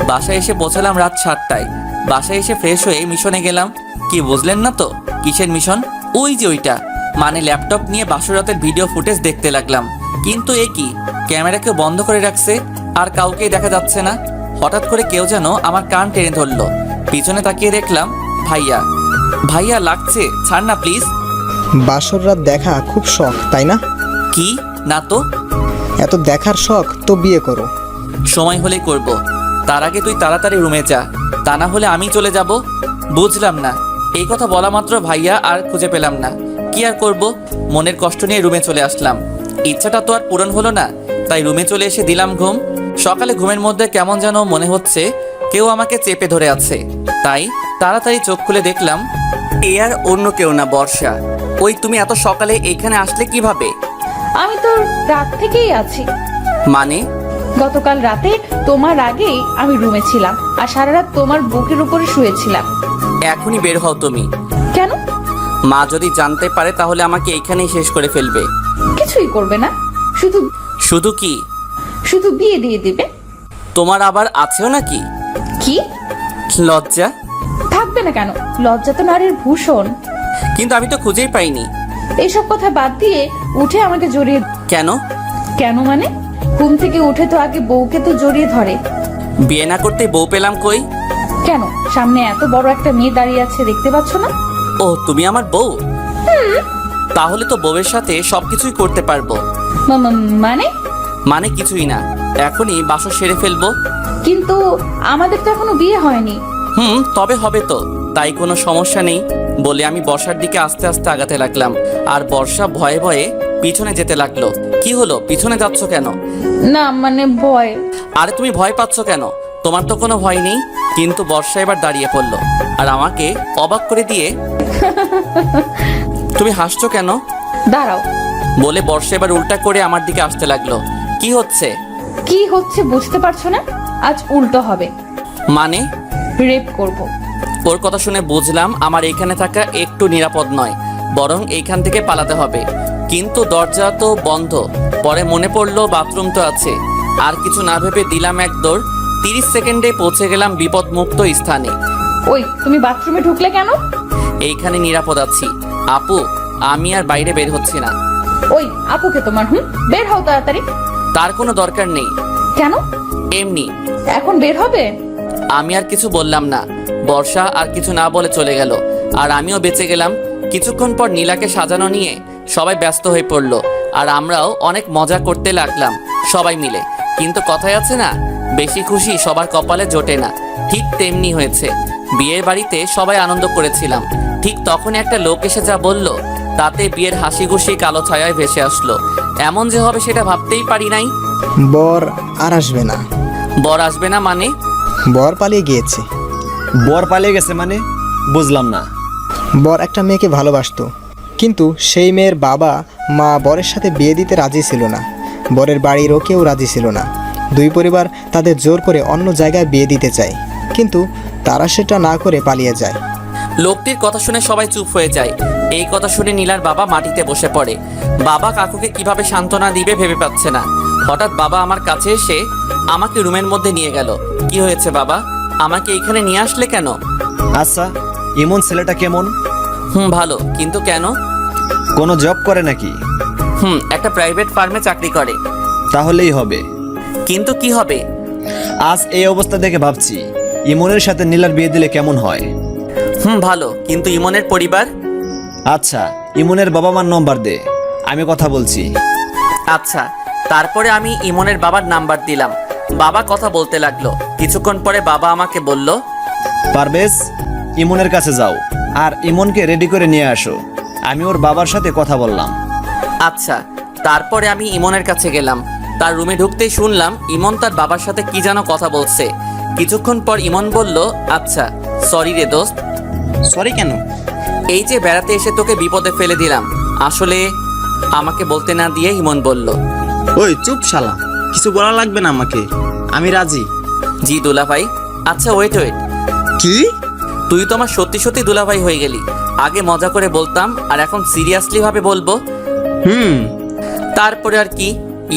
বাসায় এসে পৌঁছালাম রাত 7টায়। বাসায় এসে ফ্রেশ হয়ে মিশনে গেলাম। কি বুঝলেন না তো? কিসের মিশন? ওই যে ওইটা, মানে ল্যাপটপ নিয়ে বাসরাতের ভিডিও ফুটেজ দেখতে লাগলাম। কিন্তু এ কি, ক্যামেরা কেউ বন্ধ করে রাখছে আর কাউকেই দেখা যাচ্ছে না। হঠাৎ করে কেউ যেন আমার কান টেনে ধরলো। পিছনে তাকিয়ে দেখলাম ভাইয়া। ভাইয়া লাগছে, ছাড় না প্লিজ। বাসর রাত দেখা খুব শখ তাই না? কি না তো? এত দেখার শখ তো বিয়ে করো। সময় হলেই করব, তার আগে তুই তাড়াতাড়ি রুমে যা, তা না হলে আমি চলে যাব। বুঝলাম না। এই কথা বলা মাত্র ভাইয়া আর খুঁজে পেলাম না। কি আর করব, মনের কষ্ট নিয়ে রুমে চলে আসলাম। ইচ্ছাটা তো আর পূরণ হলো না, তাই রুমে চলে এসে দিলাম ঘুম। সকালে ঘুমের মধ্যে কেমন যেন মনে হচ্ছে কেউ আমাকে চেপে ধরে আছে, তাই তাড়াতাড়ি চোখ খুলে দেখলাম এ আর অন্য কেউ না, বর্ষা। ওই তুমি এত সকালে এইখানে আসলে কিভাবে? আমি তো রাত থেকেই আছি। মানে? গতকাল রাতে তোমার আগেই আমি রুমে ছিলাম আর সারা রাত তোমার বুকের উপরে শুয়েছিলাম। এখনই বের হও তুমি। কেন? মা যদি জানতে পারে তাহলে আমাকে এইখানেই শেষ করে ফেলবে। কিছুই করবে না, শুধু শুধু কি? শুধু বিয়ে দিয়ে দিবে। তোমার আবার আছেও নাকি কি লজ্জা? থাকবে না কেন? লজ্জা তো নারীর ভূষণ। কিন্তু আমি তো খুঁজেই পাইনি। এইসব কথা বাদ দিয়ে উঠে আমাকে জড়িয়ে। কেন? কেন মানে? ঘুম থেকে উঠে তো আগে বউকে তো জড়িয়ে ধরে। বিয়ে না করতে বউ পেলাম কই? কেন? সামনে এত বড় একটা মেয়ে দাঁড়িয়ে আছে, দেখতে পাচ্ছ না? ও, তুমি আমার বউ? তাহলে তো বউয়ের সাথে সবকিছুই করতে পারবো। মানে? মানে কিছুই না, এখনই বাসর সেরে ফেলবো। কিন্তু আমাদের তো এখনো বিয়ে হয়নি। তবে হবে তো, তাই কোনো সমস্যা নেই বলে আমি বর্ষার দিকে আস্তে আস্তে আগাতে লাগলাম। আর বর্ষা ভয়ে ভয়ে পিছনে যেতে লাগলো। কি হলো, পিছনে যাচ্ছ কেন? না মানে ভয়। আরে তুমি ভয় পাচ্ছ কেন? তোমার তো কোনো ভয় নেই। কিন্তু বর্ষা এবার দাঁড়িয়ে পড়লো আর আমাকে অবাক করে দিয়ে তুমি হাসছো কেন? দাঁড়াও। বলে বর্ষা এবার উল্টা করে আমার দিকে আসতে লাগলো। কি হচ্ছে? কি হচ্ছে বুঝতে পারছো না? আজ উল্টো হবে। মানে? রেপ করব। ওর কথা শুনে বুঝলাম আমার এইখানে থাকা একটু নিরাপদ নয়, বরং এইখান থেকে পালাতে হবে। কিন্তু দরজা তো বন্ধ। পরে মনে পড়লো বাথরুম তো আছে। আর কিছু না ভেবে দিলাম এক দৌড়। 30 সেকেন্ডে পৌঁছে গেলাম বিপদমুক্ত স্থানে। ওই, তুমি বাথরুমে ঢুকলে কেন? এইখানে নিরাপদ আছি আপু, আমি আর বাইরে বের হচ্ছি না। ওই আপুকে তোমার, বের হও তাড়াতাড়ি। তার কোনো দরকার নেই। কেন? এমনি। এখন বের হবে? আমি আর কিছু বললাম না। বর্ষা আর কিছু না বলে চলে গেল আর আমিও বেঁচে গেলাম। কিছুক্ষণ পর নীলাকে সাজানো নিয়ে সবাই ব্যস্ত হয়ে পড়লো আর আমরাও অনেক মজা করতে লাগলাম সবাই মিলে। কিন্তু কথায় আছে না, বেশি খুশি সবার কপালে জোটে না। ঠিক তেমনি হয়েছে। বিয়ের বাড়িতে সবাই আনন্দ করেছিলাম, ঠিক তখনই একটা লোক এসে যা বলল তাতে বিয়ের হাসি খুশি কালো ছায়ায় ভেসে আসলো। এমন যে হবে সেটা ভাবতেই পারি নাই। বর আর আসবে না। বর আসবে না মানে? বর পালিয়ে গিয়েছে। বর পালিয়ে গেছে মানে? বুঝলাম না। বর একটা মেয়েকে ভালোবাসতো, কিন্তু সেই মেয়ের বাবা মা বরের সাথে বিয়ে দিতে রাজি ছিল না। বরের বাড়িরও কেউ রাজি ছিল না। দুই পরিবার তাদের জোর করে অন্য জায়গায় বিয়ে দিতে চায়, কিন্তু তারা সেটা না করে পালিয়ে যায়। লোকটির কথা শুনে সবাই চুপ হয়ে যায়। এই কথা শুনে নীলার বাবা মাটিতে বসে পড়ে। বাবা কাকুকে কিভাবে সান্ত্বনা দিবে ভেবে পাচ্ছে না। হঠাৎ বাবা আমার কাছে এসে আমাকে রুমের মধ্যে নিয়ে গেল। কি হয়েছে বাবা, আমাকে এখানে নিয়ে আসলে কেন? আচ্ছা, ইমন ছেলেটা কেমন? ভালো। কিন্তু কেন? কোনো জব করে নাকি? একটা প্রাইভেট ফার্মে চাকরি করে। তাহলেই হবে। কিন্তু কি হবে? আজ এই অবস্থা দেখে ভাবছি ইমনের সাথে নীলার বিয়ে দিলে কেমন হয়। ভালো। কিন্তু ইমনের পরিবার? আচ্ছা, ইমনের বাবা মার নম্বর দে, আমি কথা বলছি। আচ্ছা। তারপরে আমি ইমনের বাবার নাম্বার দিলাম। বাবা কথা বলতে লাগলো। কিছুক্ষণ পরে বাবা আমাকে বলল, পারভেজ, ইমনের কাছে যাও আর ইমনকে রেডি করে নিয়ে আসো। আমি ওর বাবার সাথে কথা বললাম। আচ্ছা। তারপরে আমি ইমনের কাছে গেলাম। তার রুমে ঢুকতেই শুনলাম ইমন তার বাবার সাথে কি যেন কথা বলছে। কিছুক্ষণ পর ইমন বলল, আচ্ছা সরি রে দোস্ত। সরি কেন? এই যে বেড়াতে এসে তোকে বিপদে ফেলে দিলাম। আসলে আমাকে বলতে না দিয়ে ইমন বলল, ওই চুপ শালা, কিছু বলা লাগবে না আমাকে, আমি রাজি। জি দুলাভাই। আচ্ছা ওয়েট। কি? তুই তো আমার সত্যি সত্যি দুলাভাই হয়ে গেলি। আগে মজা করে বলতাম আর এখন সিরিয়াসলি ভাবে বলবো। তারপরে আর কি,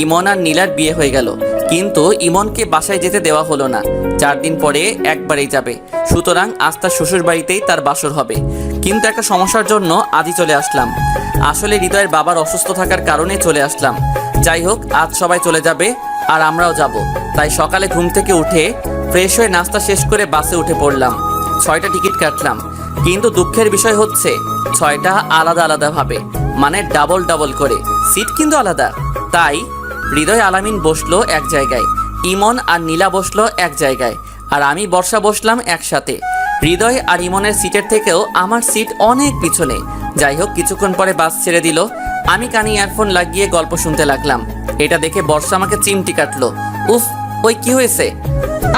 ইমন আর নীলার বিয়ে হয়ে গেল। কিন্তু ইমনকে বাসায় যেতে দেওয়া হলো না। 4 দিন পরে একবারেই যাবে, সুতরাং আজ তার শ্বশুর বাড়িতেই তার বাসর হবে। কিন্তু একটা সমস্যার জন্য আজই চলে আসলাম। আসলে হৃদয়ের বাবার অসুস্থ থাকার কারণে চলে আসলাম। যাই হোক, আজ সবাই চলে যাবে আর আমরাও যাব। তাই সকালে ঘুম থেকে উঠে ফ্রেশ হয়ে নাস্তা শেষ করে বাসে উঠে পড়লাম। 6টা টিকিট কাটলাম। কিন্তু দুঃখের বিষয় হচ্ছে 6টা আলাদা আলাদা ভাবে, মানে ডাবল করে। সিট কিন্তু আলাদা। তাই হৃদয় আলামিন বসলো এক জায়গায়, ইমন আর নীলা বসলো এক জায়গায়, আর আমি বর্ষা বসলাম একসাথে। হৃদয় আর ইমনের সিটের থেকেও আমার সিট অনেক পিছনে। যাই হোক, কিছুক্ষণ পরে বাস ছেড়ে দিল। আমি কানে ইয়ারফোন লাগিয়ে গল্প শুনতে লাগলাম। এটা দেখে বর্ষা আমাকে চিমটি কাটলো। উফ, ওই কি হয়েছে?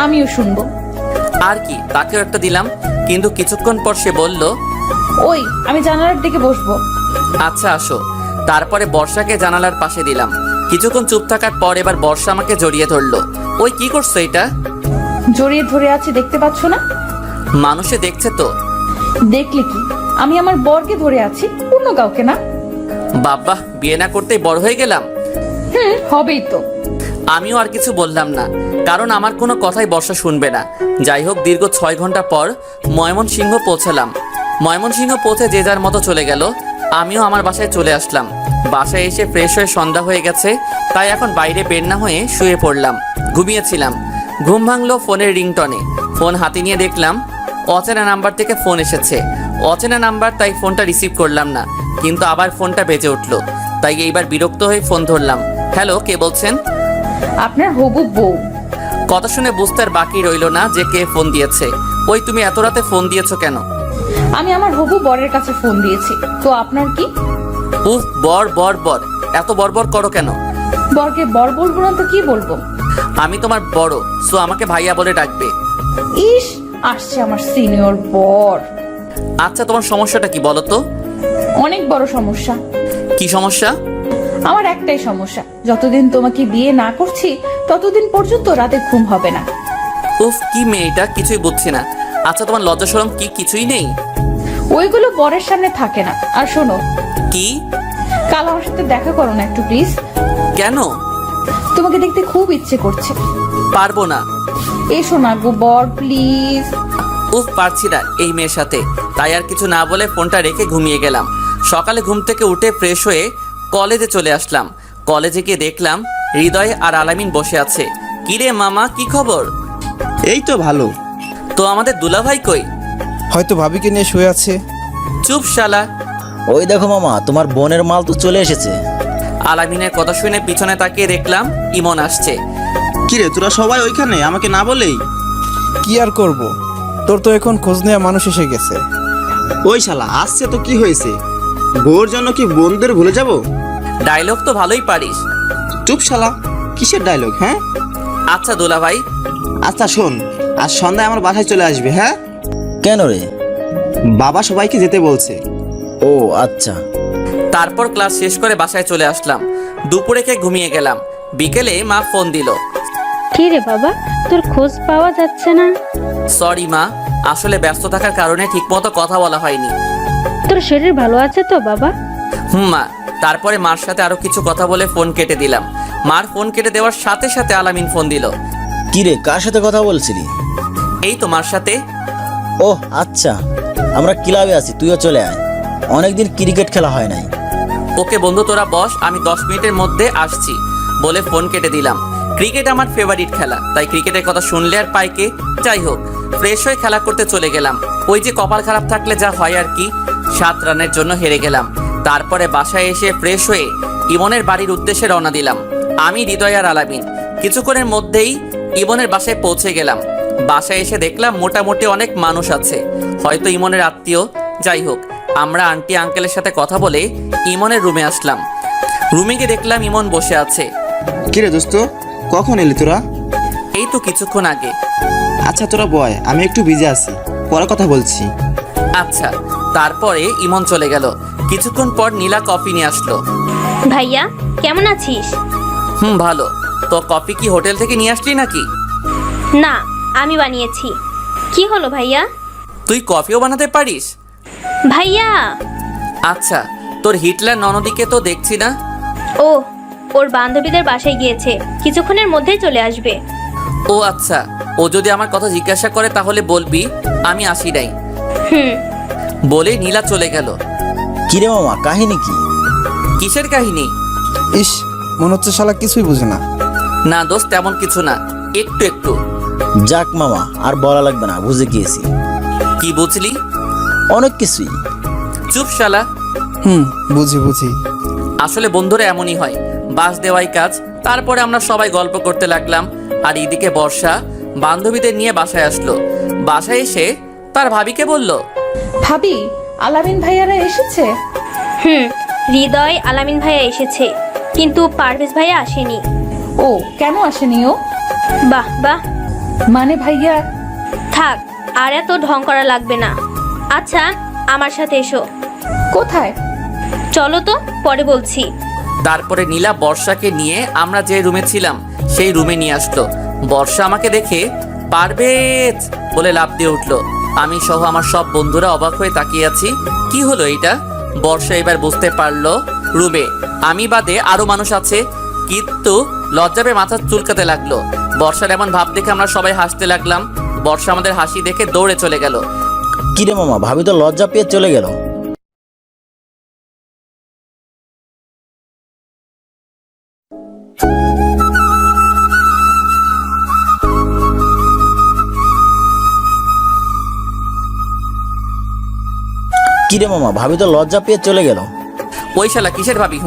আমিও শুনবো। আর কি, তাকেও একটা দিলাম। কিন্তু কিছুক্ষণ পর সে বলল, ওই আমি জানালার দিকে বসবো। আচ্ছা আসো। তারপরে বর্ষাকে জানালার পাশে দিলাম। কিছুক্ষণ চুপ থাকার পর এবার বর্ষা আমাকে জড়িয়ে ধরলো। ওই কি করছো এটা? জড়িয়ে ধরে আছি, দেখতে পাচ্ছ না? মানুষে দেখছে তো। দেখলে কি, আমি আমার বরকে ধরে আছি, অন্য কাউকে না। বাবা, বিয়ে না করতেই বড় হয়ে গেলাম। হবেই তো। আমিও আর কিছু বললাম না, কারণ আমার কোনো কথাই বর্ষা শুনবে না। যাই হোক, দীর্ঘ 6 ঘন্টা পর ময়মনসিংহ পৌঁছালাম। ময়মনসিংহ পৌঁছে যে যার মতো চলে গেল। আমিও আমার বাসায় চলে আসলাম। বাসায় এসে ফ্রেশ হয়ে সন্ধ্যা হয়ে গেছে, তাই এখন বাইরে বের না হয়ে শুয়ে পড়লাম। ঘুমিয়েছিলাম, ঘুম ভাঙলো ফোনের রিংটনে। ফোন হাতে নিয়ে দেখলাম অচেনা নাম্বার থেকে ফোন এসেছে। অচেনা নাম্বার, তাই ফোনটা রিসিভ করলাম না, কিন্তু আবার ফোনটা বেজে উঠলো। তাই এইবার বিরক্ত হয়ে ফোন ধরলাম। হ্যালো, কে বলছেন? আপনার হবু বউ। কথা শুনে বুঝতে আর বাকি রইল না যে কে ফোন দিয়েছে। ওই, তুমি এত রাতে ফোন দিয়েছো কেন? আমি আমার হবু বরের কাছে ফোন দিয়েছি, তো আপনার কি? উফ, বর বর বর, এত বরবর করো কেন? বরকে বর বলবো না তো কি বলবো? আমি তোমার বড়, সো আমাকে ভাইয়া বলে ডাকবে। ইস, আসছে আমার সিনিয়র বর। আচ্ছা, তোমার সমস্যাটা কি বলো তো? অনেক বড় সমস্যা। কি সমস্যা? আমার একটাই সমস্যা, যতদিন তোমাকে বিয়ে না করছি ততদিন পর্যন্ত রাতে ঘুম হবে না। উফ, কি মেয়েটা, কিছুই বুঝছি না। আচ্ছা, তোমার লজ্জা শরম কি কিছুই নেই? ওইগুলো বরের সামনে থাকে না। আর শোনো, কি? কাল আমার সাথে দেখা করো না একটু প্লিজ। কেন? তোমাকে দেখতে খুব ইচ্ছে করছে। পারবো না। এসো না গো বর, প্লিজ। উফ, পারছি না এই মেয়ের সাথে। তাই আর কিছু না বলে ফোনটা রেখে ঘুমিয়ে গেলাম। সকালে ঘুম থেকে উঠে ফ্রেশ হয়ে কলেজে চলে আসলাম। কলেজে গিয়ে দেখলাম হৃদয় আর আলামিন বসে আছে। কিরে মামা, কি খবর? এই তো ভালো। তো আমাদের দুলাভাই কই? হয়তো ভাবিকে নিয়ে শুয়ে আছে। চুপ শালা। ওই দেখো মামা, তোমার বোনের মাল তো চলে এসেছে। আলামিনের কথা শুনে পিছনে তাকিয়ে দেখলাম ইমন আসছে। কিরে, তোরা সবাই ওইখানে, আমাকে না বলেই? কি আর করব, তোর তো এখন খোঁজ নেওয়া মানুষ এসে গেছে। ওই শালা আসছে তো কি হয়েছে? বউর জন্য কি বন্ধুদের ভুলে যাব? ডায়লগ তো ভালোই পারিস। চুপ শালা, কিসের ডায়লগ? হ্যাঁ আচ্ছা দুলাভাই। আচ্ছা শোন, আজ সন্ধ্যায় আমার বাসায় চলে আসবে। হ্যাঁ? কেন রে? বাবা সবাইকে যেতে বলছে। ও আচ্ছা। তারপর ক্লাস শেষ করে বাসায় চলে আসলাম। দুপুরে খেয়ে ঘুমিয়ে গেলাম। বিকেলে মা ফোন দিল। কি রে বাবা, তোর খোঁজ পাওয়া যাচ্ছে না? সরি মা, আসলে ব্যস্ত থাকার কারণে ঠিকমতো কথা বলা হয়নি। তোর শরীর ভালো আছে তো বাবা? মা। তারপরে মার সাথে আরো কিছু কথা বলে ফোন কেটে দিলাম। মার ফোন কেটে দেওয়ার সাথে সাথে আলামিন ফোন দিল। কি রে, কার সাথে কথা বলছিলি? এই তো মার সাথে। ও আচ্ছা, আমরা ক্লাবে আছি, তুইও চলে আয়। অনেকদিন ক্রিকেট খেলা হয় নাই। ওকে বন্ধু, তোরা বস, আমি 10 মিনিটের মধ্যে আসছি বলে ফোন কেটে দিলাম। ক্রিকেট আমার ফেভারিট খেলা, তাই ক্রিকেটের কথা শুনলে আর পাইকে। যাই হোক, ফ্রেশ হয়ে খেলা করতে চলে গেলাম। ওই যে কপাল খারাপ থাকলে যা হয় আর কি, 7 রানের জন্য হেরে গেলাম। তারপরে বাসায় এসে ফ্রেশ হয়ে ইমনের বাড়ির উদ্দেশ্যে রওনা দিলাম। আমি, হৃদয় আর আলামিন। কিছুক্ষণের মধ্যেই ইমনের বাসায় পৌঁছে গেলাম। বাসায় এসে দেখলাম মোটামুটি অনেক মানুষ আছে, হয়তো ইমনের আত্মীয়। যাই হোক, আমরা আন্টি আঙ্কেলের সাথে কথা বলে ইমনের রুমে আসলাম। রুমে গিয়ে দেখলাম ইমন বসে আছে। কিরে দোস্ত, কখন এলি তোরা? এই তো কিছুক্ষণ আগে। আচ্ছা তোরা বয়, আমি একটু বিজি আছি, পরে কথা বলছি। আচ্ছা। তারপরে ইমন চলে গেল। কিছুক্ষণ পর নীলা কফি নিয়ে আসলো। ভাইয়া কেমন আছিস? ভালো। তো কফি কি হোটেল থেকে নিয়ে আসলি নাকি? না, আমি বানিয়েছি। কি হলো ভাইয়া? তুই কফিও বানাতে পারিস? ভাইয়া। আচ্ছা, তোর হিটলার ননদিকে তো দেখছি না। ও, ওর বান্ধবীদের বাসায় গিয়েছে, কিছুক্ষণের মধ্যেই চলে আসবে। ও আচ্ছা, ও যদি আমার কথা জিজ্ঞাসা করে তাহলে বলবি আমি আসি নাই। বলে নীলা চলে গেল। কি রে মামা, কাহিনী কি? কিসের কাহিনী? ইস, মনে হচ্ছে শালা কিছুই বুঝে না। না দোস্ত, তেমন কিছু না, একটু একটু। যাক মামা, আর বলা লাগবে না, বুঝে গিয়েছি। কি বুঝলি? অনেক কিছুই। চুপ শালা। বুঝি বুঝি। আসলে বন্ধুরা এমনই হয়, বাস দেওয়াই কাজ। তারপরে আমরা সবাই গল্প করতে লাগলাম। আর এদিকে বর্ষা বান্ধবীদের নিয়ে বাসায় আসলো। বাসায় এসে তার ভাবিকে বলল, ভাবি, আলামিন ভাইয়ারা এসেছে। হৃদয় আলামিন ভাইয়া এসেছে, কিন্তু পারভেজ ভাইয়া আসেনি। ও, কেন আসেনি ও? বাহ বাহ। মানে ভাইয়া? থাক, আর এত ঢং করা লাগবে না। আচ্ছা, আমার সাথে এসো। কোথায়? চলো তো, পরে বলছি। তারপরে নীলা বর্ষাকে নিয়ে আমরা যে রুমে ছিলাম সেই রুমে নিয়ে আসলো। বর্ষা আমাকে দেখে পারভেজ বলে লাফ দিয়ে উঠলো। আমি সহ আমার সব বন্ধুরা অবাক হয়ে তাকিয়ে আছি। কি হলো এইটা? বর্ষা এবার বুঝতে পারলো রুমে আমি বাদে আরো মানুষ আছে, কিন্তু লজ্জা পেয়ে মাথা চুলকাতে লাগলো। বর্ষার এমন ভাব দেখে আমরা সবাই হাসতে লাগলাম। বর্ষা আমাদের হাসি দেখে দৌড়ে চলে গেল। কি কিরে মামা, ভাবি তো লজ্জা পেয়ে চলে গেল। কিরে মামা, ভাবি তো লজ্জা পেয়ে চলে গেল। ওই শালা কিসের ভাবি?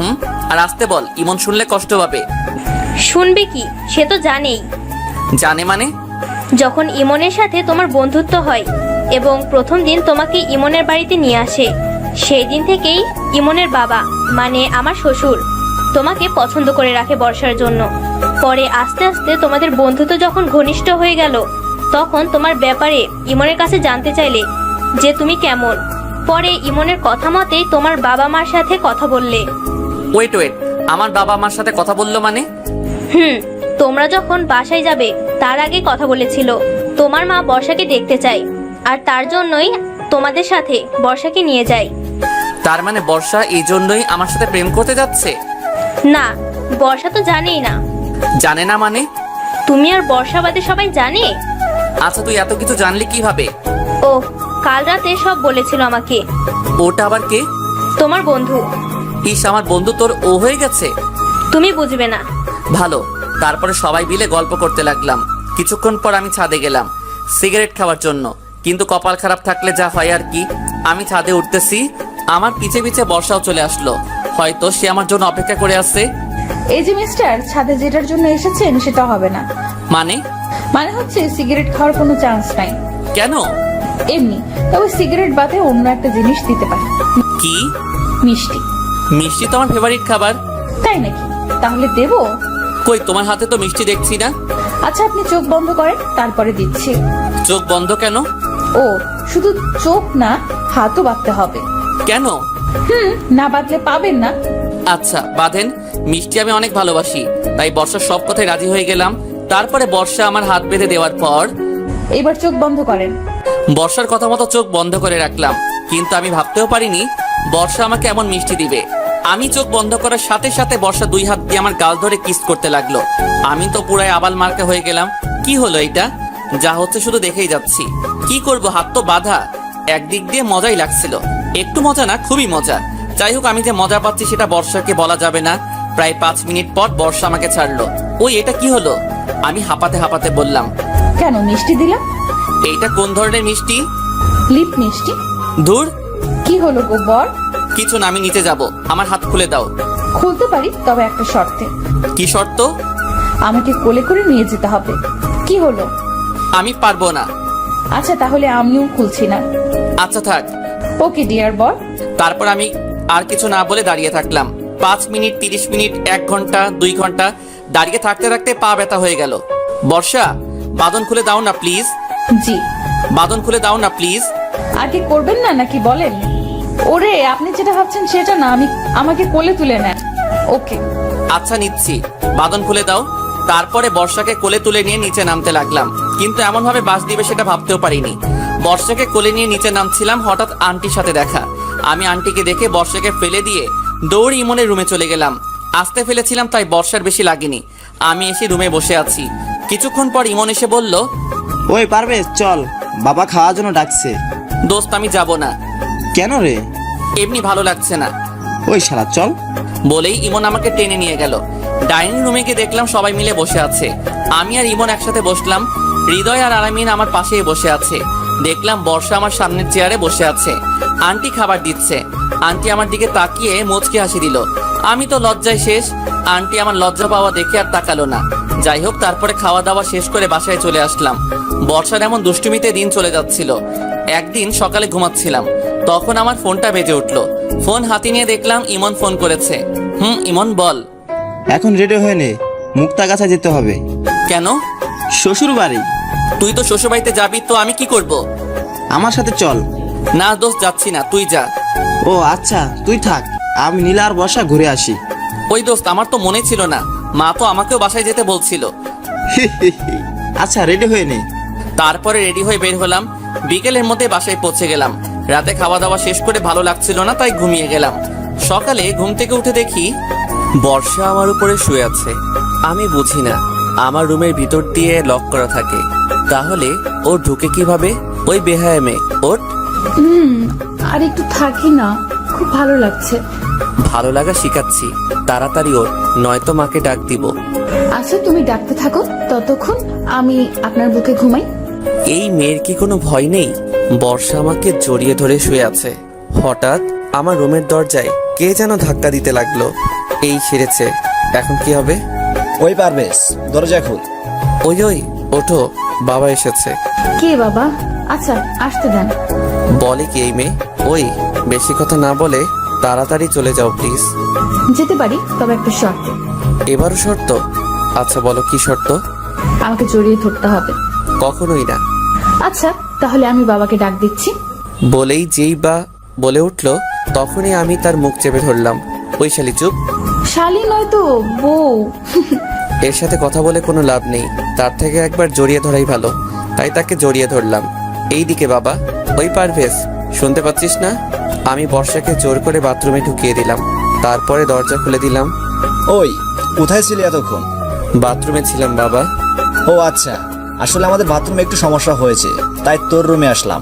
আর আসতে বল, ইমন শুনলে কষ্ট পাবে। শুনবে কি, সে তো জানেই। জানে মানে? যখন ইমনের সাথে তোমার বন্ধুত্ব হয় এবং প্রথম দিন তোমাকে ইমনের বাড়িতে নিয়ে আসে, সেই দিন থেকেই ইমনের বাবা মানে আমার শ্বশুর তোমাকে পছন্দ করে রাখে বর্ষার জন্য। পরে আস্তে আস্তে তোমাদের বন্ধুত্ব যখন ঘনিষ্ঠ হয়ে গেল, তখন তোমার ব্যাপারে ইমনের কাছে জানতে চাইলে যে তুমি কেমন। পরে ইমনের কথা মতেই তোমার বাবা মার সাথে কথা বললে। ওয়েট, আমার বাবা আমার সাথে কথা বললো মানে? তোমরা যখন বাসায় যাবে তার আগে কথা বলেছিল তোমার মা বর্ষাকে দেখতে চায়, আর তার জন্যই তোমাদের সাথে বর্ষাকে নিয়ে যায়। তার মানে বর্ষা এই জন্যই আমার সাথে প্রেম করতে যাচ্ছে? না, বর্ষা তো জানেই না। জানে না মানে? তুমি আর বর্ষা বাদে সবাই জানে। আচ্ছা, তুই এত কিছু জানলি কিভাবে? ও কাল রাতে সব বলেছিল আমাকে। ওটা আবার কে? তোমার বন্ধু। ইস, আমার বন্ধু তোর ও হয়ে গেছে? তুমি বুঝবে না। ভালো। তারপরে সবাই মিলে গল্প করতে লাগলাম। কিছুক্ষণ পর আমি ছাদে গেলাম সিগারেট খাওয়ার জন্য, কিন্তু কপাল খারাপ থাকলে যা হয় আর কি। আমি ছাদে উঠতেছি, আমার পিছে পিছে বর্ষাও চলে আসলো। হয়তো সে আমার জন্য অপেক্ষা করে আসছে। এই যে মিস্টার, ছাদে যেটার জন্য এসেছেন সেটা হবে না। মানে হচ্ছে সিগারেট খাওয়ার কোনো চান্স নাই। কেন? এমনি, তবে সিগারেট বাদে অন্য একটা জিনিস দিতে পারি। কি? মিষ্টি। মিষ্টি তো আমার ফেভারিট খাবার। তাই নাকি? তাহলে দেবো? কই, তোমার হাতে তো মিষ্টি দেখছি না। আচ্ছা, আপনি চোখ বন্ধ করেন, তারপরে দিচ্ছি। চোখ বন্ধ কেন? ও, শুধু চোখ না, হাতও বাঁধতে হবে। কেন? না বাঁধলে পাবেন না। আচ্ছা বাঁধেন। মিষ্টি আমি অনেক ভালোবাসি, তাই বর্ষার সব কথায় রাজি হয়ে গেলাম। তারপরে বর্ষা আমার হাত বেঁধে দেওয়ার পর এবার চোখ বন্ধ করেন। বর্ষার কথা মতো চোখ বন্ধ করে রাখলাম, কিন্তু আমি ভাবতেও পারিনি বর্ষা আমাকে এমন মিষ্টি দিবে। আমি চোখ বন্ধ করার সাথে সাথে বর্ষা 2 হাত দিয়ে আমার গাল ধরে কিস করতে লাগলো। আমি তো পুরাই আবাল মার্কা হয়ে গেলাম। কি হলো এটা? যা হচ্ছে শুধু দেখেই যাচ্ছি। কি করব, হাত তো বাঁধা। একদিক দিয়ে মজাই লাগছিল, একটু মজা না, খুবই মজা। যাই হোক, আমি যে মজা পাচ্ছি সেটা বর্ষাকে বলা যাবে না। প্রায় 5 মিনিট পর বর্ষা আমাকে ছাড়লো। ওই, এটা কি হলো? আমি হাঁপাতে হাঁপাতে বললাম, কেন মিষ্টি দিলাম? এইটা কোন ধরনের মিষ্টি? লিপ মিষ্টি। ধুর, কি হলো গো বর? কিছু না, আমি নিচে যাব। আমার হাত খুলে দাও। খুলতে পারি, তবে একটা শর্তে। কি শর্ত? আমাকে কোলে করে নিয়ে যেতে হবে। কি হলো? আমি পারবো না। আচ্ছা, তাহলে আমিও খুলছি না। আচ্ছা থাক। ওকে ডিয়ার বর। তারপর আমি আর কিছু না বলে দাঁড়িয়ে থাকলাম। 5 মিনিট, 30 মিনিট, 1 ঘন্টা, 2 ঘন্টা দাঁড়িয়ে থাকতে থাকতে পা ব্যথা হয়ে গেল। বর্ষা, বাঁধন খুলে দাও না প্লিজ। জি। বাঁধন খুলে দাও না প্লিজ। আগে করবেন না নাকি বলেন? ওরে, আপনি যেটা ভাবছেন সেটা না, আমাকে কোলে তুলে নেন। ওকে। আচ্ছা নিচ্ছি, বাঁধন খুলে দাও। তারপরে বর্ষাকে কোলে তুলে নিয়ে নিচে নামতে লাগলাম, কিন্তু এমন ভাবে বাস দিবে সেটা ভাবতেও পারিনি। বর্ষাকে কোলে নিয়ে নিচে নামছিলাম, হঠাৎ আন্টির সাথে দেখা। আমি আন্টিকে দেখে বর্ষাকে ফেলে দিয়ে দৌড়ে ইমনের রুমে চলে গেলাম। আসতে ফেলেছিলাম তাই বর্ষার বেশি লাগেনি। আমি এসে রুমে বসে আছি। কিছুক্ষণ পর ইমন এসে বলল, ওই পারভেজ চল, বাবা খাওয়ার জন্য ডাকছে। দোস্ত আমি যাব না। কেন রে? এমনি ভালো লাগছে না। ওই শালা চল। বলেই ইমন আমাকে টেনে নিয়ে গেল। ডাইনিং রুমে গিয়ে দেখলাম সবাই মিলে বসে আছে। আমি আর ইমন একসাথে বসলাম। হৃদয় আর আলামিন আমার পাশেই বসে আছে। দেখলাম বর্ষা আমার সামনের চেয়ারে বসে আছে। আন্টি খাবার দিচ্ছে। আন্টি আমার দিকে তাকিয়ে মুচকি হাসি দিল। আমি তো লজ্জায় শেষ। আন্টি আমার লজ্জা পাওয়া দেখে আর তাকালো না। যাই হোক, তারপরে খাওয়া দাওয়া শেষ করে বাসায় চলে আসলাম। বর্ষার এমন দুষ্টুমিতে দিন চলে যাচ্ছিল। একদিন সকালে ঘুমাচ্ছিলাম, তখন আমার ফোনটা বেজে উঠলো। ফোন হাতে নিয়ে দেখলাম ইমন ফোন করেছে। ইমন বল। এখন রেডি হয়ে নে, মুক্তাগাছা যেতে হবে। কেন? শ্বশুর বাড়ি। তুই তো শ্বশুর বাড়িতে যাবি, তো আমি কি করব? আমার সাথে চল। না দোস্ত, যাচ্ছি না, তুই যা। ও আচ্ছা, তুই থাক, আমি নীলা আর বর্ষা ঘুরে আসি। ওই দোস্ত, আমার তো মনে ছিল না, মা তো আমাকেও বাসায় যেতে বলছিল। আচ্ছা রেডি হয়ে নে। তারপরে রেডি হয়ে বের হলাম। বিকেলের মধ্যে বাসায় পৌঁছে গেলাম। রাতে খাওয়া দাওয়া শেষ করে ভালো লাগছিল না, তাই ঘুমিয়ে গেলাম। সকালে ঘুম থেকে উঠে দেখি বর্ষা আমার উপরে শুয়ে আছে। আমি বুঝি না, আমার রুমের ভিতর দিয়ে লক করা থাকে, তাহলে ও ঢুকে কিভাবে? ওই বেহায়া মেয়ে, ওঠ। আর একটু থাকি না, খুব ভালো লাগছে। ভালো লাগা শিখাচ্ছি, তাড়াতাড়ি ওর, নয়তো মাকে ডাক দিব। আচ্ছা তুমি ডাকতে থাকো, ততক্ষণ আমি আপনার বুকে ঘুমাই। এই মেয়ের কি কোনো ভয় নেই? বর্ষা আমাকে জড়িয়ে ধরে শুয়ে আছে। হঠাৎ আমার রুমের দরজায় কে যেন ধাক্কা দিতে লাগলো। এই সেরেছে, এখন কি হবে? ওই পারভেজ, দরজা খুল। ওই ওই ওঠো, বাবা এসেছে। কে বাবা? আচ্ছা আসতে দেন। বলে কি এই মেয়ে? ওই বেশি কথা না বলে তাড়াতাড়ি চলে যাও প্লিজ। যেতে পারি, তবে একটা শর্ত। এবারও শর্ত? আচ্ছা বলো কি শর্ত? আমাকে জড়িয়ে ধরতে হবে। কখনোই না। আচ্ছা তাহলে আমি বাবাকে ডাক দিচ্ছি। বলেই যেই বা বলে উঠলো, তখনই আমি তার মুখ চেপে ধরলাম। ওই শালি চুপ, শালি নয় তো বউ। এর সাথে কথা বলে কোনো লাভ নেই, তার থেকে একবার জড়িয়ে ধরাই ভালো। তাই তাকে জড়িয়ে ধরলাম। এইদিকে বাবা। ওই পারভেজ, শুনতে পাচ্ছিস না? আমি বর্ষাকে জোর করে বাথরুমে ঢুকিয়ে দিলাম, তারপরে দরজা খুলে দিলাম। ওই কোথায় ছিলি এতক্ষণ? বাথরুমে ছিলাম বাবা। ও আচ্ছা, আসলে আমাদের বাথরুমে একটু সমস্যা হয়েছে, তাই তোর রুমে আসলাম।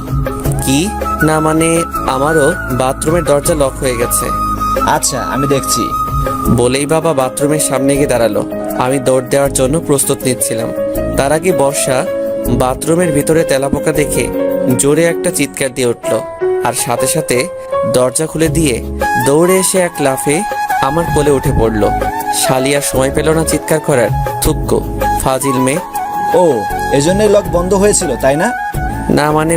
কি না মানে আমারও বাথরুমের দরজা লক হয়ে গেছে। আচ্ছা আমি দেখছি। বলেই বাবা বাথরুমের সামনে গিয়ে দাঁড়ালো। আমি দৌড় দেওয়ার জন্য প্রস্তুত নিচ্ছিলাম। তার আগে বর্ষা বাথরুমের ভিতরে তেলাপোকা দেখে জোরে একটা চিৎকার দিয়ে উঠল, আর সাথে সাথে দরজা খুলে দিয়ে দৌড়ে এসে এক লাফে আমার কোলে উঠে পড়ল। শালিয়া সময় পেল না চিৎকার করার। থুক্কো ফাজিল মেয়ে। ও এজন্যই লক বন্ধ হয়েছিল তাই না? না মানে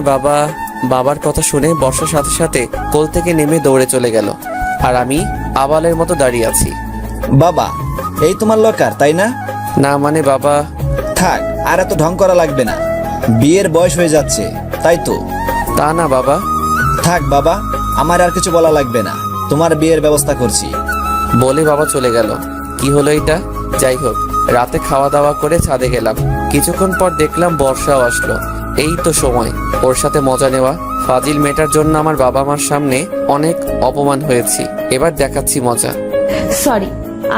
বাবার কথা শুনে বর্ষার সাথে সাথে কোল থেকে নেমে দৌড়ে চলে গেল, আর আমি আবালের মতো দাঁড়িয়ে আছি। বাবা, এই তোমার লকার তাই না? না মানে বাবা। থাক, আর এত ঢং করা লাগবে না, বিয়ের বয়স হয়ে যাচ্ছে তাই তো। তা না বাবা। থাক বাবা, আমার আর কিছু বলা লাগবে না, তোমার বিয়ের ব্যবস্থা করছি। বলে বাবা চলে গেল। কি হলো এটা? যাই হোক, রাতে খাওয়া দাওয়া করে ছাদে গেলাম। কিছুক্ষণ পর দেখলাম বর্ষাও আসলো। এই তো সময় ওর সাথে মজা নেওয়া। ফাজিল মেয়েটার জন্য আমার বাবা মার সামনে অনেক অপমান হয়েছি, এবার দেখাচ্ছি মজা। সরি,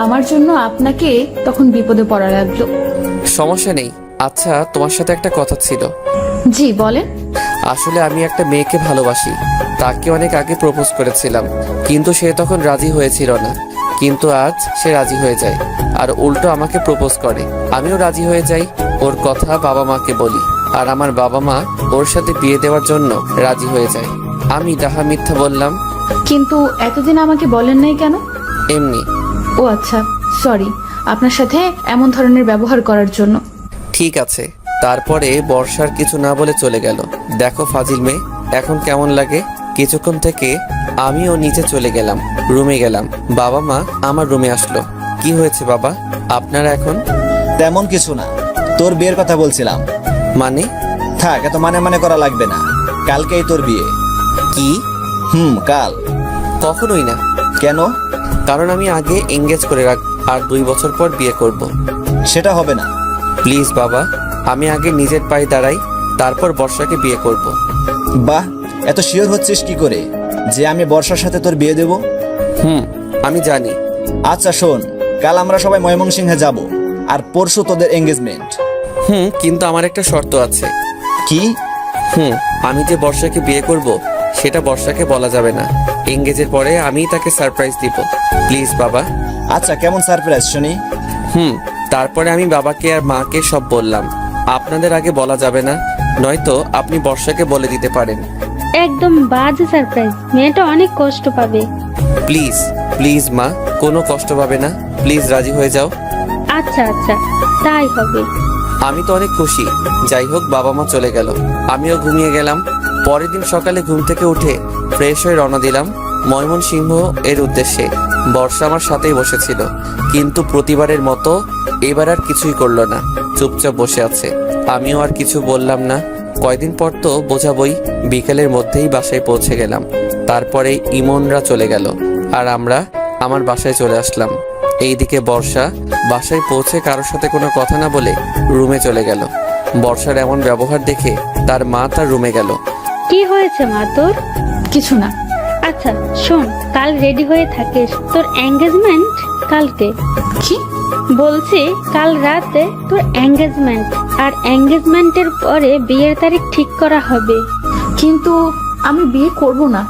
আমার জন্য আপনাকে তখন বিপদে পড়া লাগলো। সমস্যা নেই। আচ্ছা তোমার সাথে একটা কথা ছিল। জি বলেন। আসলে আমি একটা মেয়েকে ভালোবাসি, তাকে অনেক আগে প্রপোজ করেছিলাম, কিন্তু সে তখন রাজি হয়েছিল না। কিন্তু আজ সে রাজি হয়ে যায়, আর উল্টো আমাকে প্রপোজ করে। আমিও রাজি হয়ে যাই। ওর কথা বাবা মাকে বলি, আর আমার বাবা মা ওর সাথে বিয়ে দেওয়ার জন্য রাজি হয়ে যায়। আমি ডাহা মিথ্যা বললাম। কিন্তু এতদিন আমাকে বলেন নাই কেন? এমনি। ও আচ্ছা, সরি আপনার সাথে এমন ধরনের ব্যবহার করার জন্য। ঠিক আছে। তারপরে বর্ষার কিছু না বলে চলে গেল। দেখো ফাজিল মেয়ে, এখন কেমন লাগে? কিছুক্ষণ থেকে আমিও নিচে চলে গেলাম, রুমে গেলাম। বাবা মা আমার রুমে আসলো। কি হয়েছে বাবা আপনারা এখন? তেমন কিছু না, তোর বিয়ের কথা বলছিলাম। মানে? থাক, এত মানে করা লাগবে না, কালকেই তোর বিয়ে। কি? কাল। কখনোই না। কেন? কারণ আমি আগে এঙ্গেজ করে রাখ, আর 2 বছর পর বিয়ে করব। সেটা হবে না। প্লিজ বাবা, আমি আগে নিজের পায়ে দাঁড়াই, তারপর বর্ষাকে বিয়ে করব। বাহ, এত শিওর হচ্ছিস কি করে যে আমি বর্ষার সাথে তোর বিয়ে দেব? আমি জানি। আচ্ছা শোন, কাল আমরা সবাই ময়মনসিংহে যাব, আর পরশু তোদের এঙ্গেজমেন্ট। কিন্তু আমার একটা শর্ত আছে। কি? আমি যে বর্ষাকে বিয়ে করব সেটা বর্ষাকে বলা যাবে না। এঙ্গেজের পরে আমি তাকে সারপ্রাইজ দিব। প্লিজ বাবা। আচ্ছা, কেমন সারপ্রাইজ শুনি? তারপরে আমি বাবাকে আর মাকে সব বললাম। আপনাদের আগে বলা যাবে না, নয়তো আপনি বর্ষাকে বলে দিতে পারেন। একদম বাজে সারপ্রাইজ, মেয়েটা অনেক কষ্ট পাবে। প্লিজ প্লিজ মা, কোনো কষ্ট পাবে না, প্লিজ রাজি হয়ে যাও। আচ্ছা আচ্ছা, তাই হবে। আমি তো অনেক খুশি। যাই হোক, বাবা মা চলে গেল, আমিও ঘুমিয়ে গেলাম। পরের দিন সকালে ঘুম থেকে উঠে ফ্রেশ হয়ে রওনা দিলাম ময়মনসিংহ এর উদ্দেশ্যে। বর্ষা আমার সাথেই বসেছিল, কিন্তু প্রতিবারের মতো এবার আর কিছুই করলো না, চুপচাপ বসে আছে। আমিও আর কিছু বললাম না। কয়দিন পর তো বোঝাবই। বিকেলের মধ্যেই বাসায় পৌঁছে গেলাম। তারপরে ইমনরা চলে গেল, আর আমরা আমার বাসায় চলে আসলাম। এইদিকে বর্ষা বাসায় পৌঁছে কারোর সাথে কোনো কথা না বলে রুমে চলে গেল। বর্ষার এমন ব্যবহার দেখে তার মা তার রুমে গেল। কি হয়েছে মা তোর? কিছু না। আচ্ছা শোন, কাল রেডি হয়ে থাকিস, তোর এঙ্গেজমেন্ট কালকে। কি বলছি, কাল রাতে তোর এঙ্গেজমেন্ট, আর এঙ্গেজমেন্টের পরে বিয়ের তারিখ ঠিক করা হবে। কিন্তু আমি বিয়ে করব না।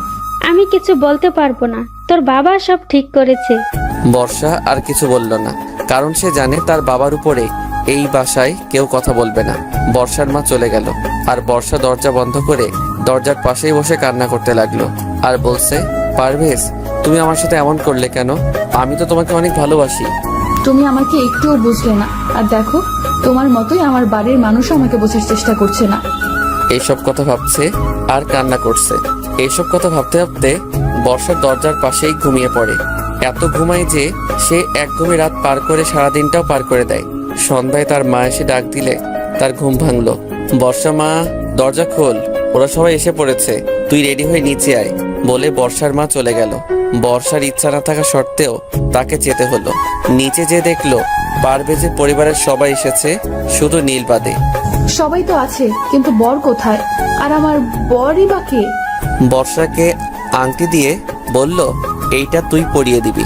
আমি কিছু বলতে পারবো না, তোর বাবা সব ঠিক করেছে। বর্ষা আর কিছু বলল না, কারণ সে জানে তার বাবার উপরে এই বাসায় কেউ কথা বলবে না। বর্ষার মা চলে গেল, আর বর্ষা দরজা বন্ধ করে দরজার পাশেই বসে কান্না করতে লাগলো আর বলছে, পারভেজ তুমি আমার সাথে এমন করলে কেন? আমি তো তোমাকে অনেক ভালোবাসি। তুমি আমাকে একটুও বুঝলে না। আর দেখো, তোমার মতোই আমার বাড়ির মানুষও আমাকে বোঝার চেষ্টা করছে না। এইসব কথা ভাবছে আর কান্না করছে। এইসব কথা ভাবতে ভাবতে বর্ষার দরজার পাশেই ঘুমিয়ে পড়ে। এত ঘুমায় যে সে এক ঘুমে রাত পার করে সারাদিনটাও পার করে দেয়। সন্ধ্যায় তার মা এসে ডাক দিলে তার ঘুম ভাঙলো। বর্ষা, মা দরজা খোল, ওরা সবাই এসে পড়েছে, তুই রেডি হয়ে নিচে আয় বলে বর্ষার মা চলে গেল। বর্ষার ইচ্ছা না থাকা সত্ত্বেও তাকে যেতে হলো। নিচে যে দেখলো পারভেজের পরিবারের সবাই এসেছে, শুধু নীল বাদে। সবাই তো আছে, কিন্তু বর কোথায়? আর আমার বরই বা কে? বর্ষাকে আংটি দিয়ে বলল, এইটা তুই পরিয়ে দিবি।